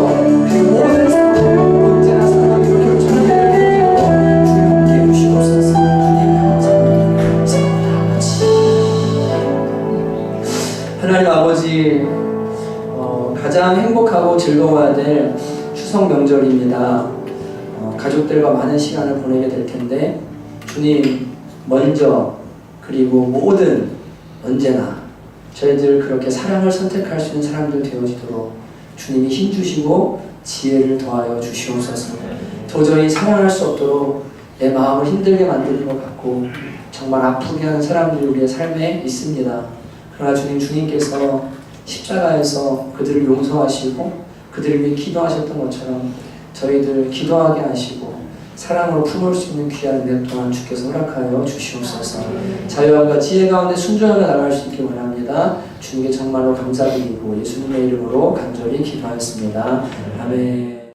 그리고 모든 상황을 언제나 사랑하기로 결정하게 되도록 주님 함께 해주시옵소서. 주님 감사합니다. 하나님 아버지 가장 행복하고 즐거워야 될 추석 명절입니다. 가족들과 많은 시간을 보내게 될 텐데 주님 먼저 그리고 모든 언제나 저희들 그렇게 사랑을 선택할 수 있는 사람들 되어지도록 주님이 힘주시고 지혜를 더하여 주시옵소서. 도저히 사랑할 수 없도록 내 마음을 힘들게 만드는 것 같고 정말 아프게 하는 사람들이 우리의 삶에 있습니다. 그러나 주님께서 십자가에서 그들을 용서하시고 그들을 위해 기도하셨던 것처럼 저희들 기도하게 하시고 사랑으로 품을 수 있는 귀한 은혜 또한 주께서 허락하여 주시옵소서. 자유함과 지혜 가운데 순종하며 나갈 수 있기 원합니다. 주님께 정말로 감사드리고 예수님의 이름으로 간절히 기도하였습니다. 아멘.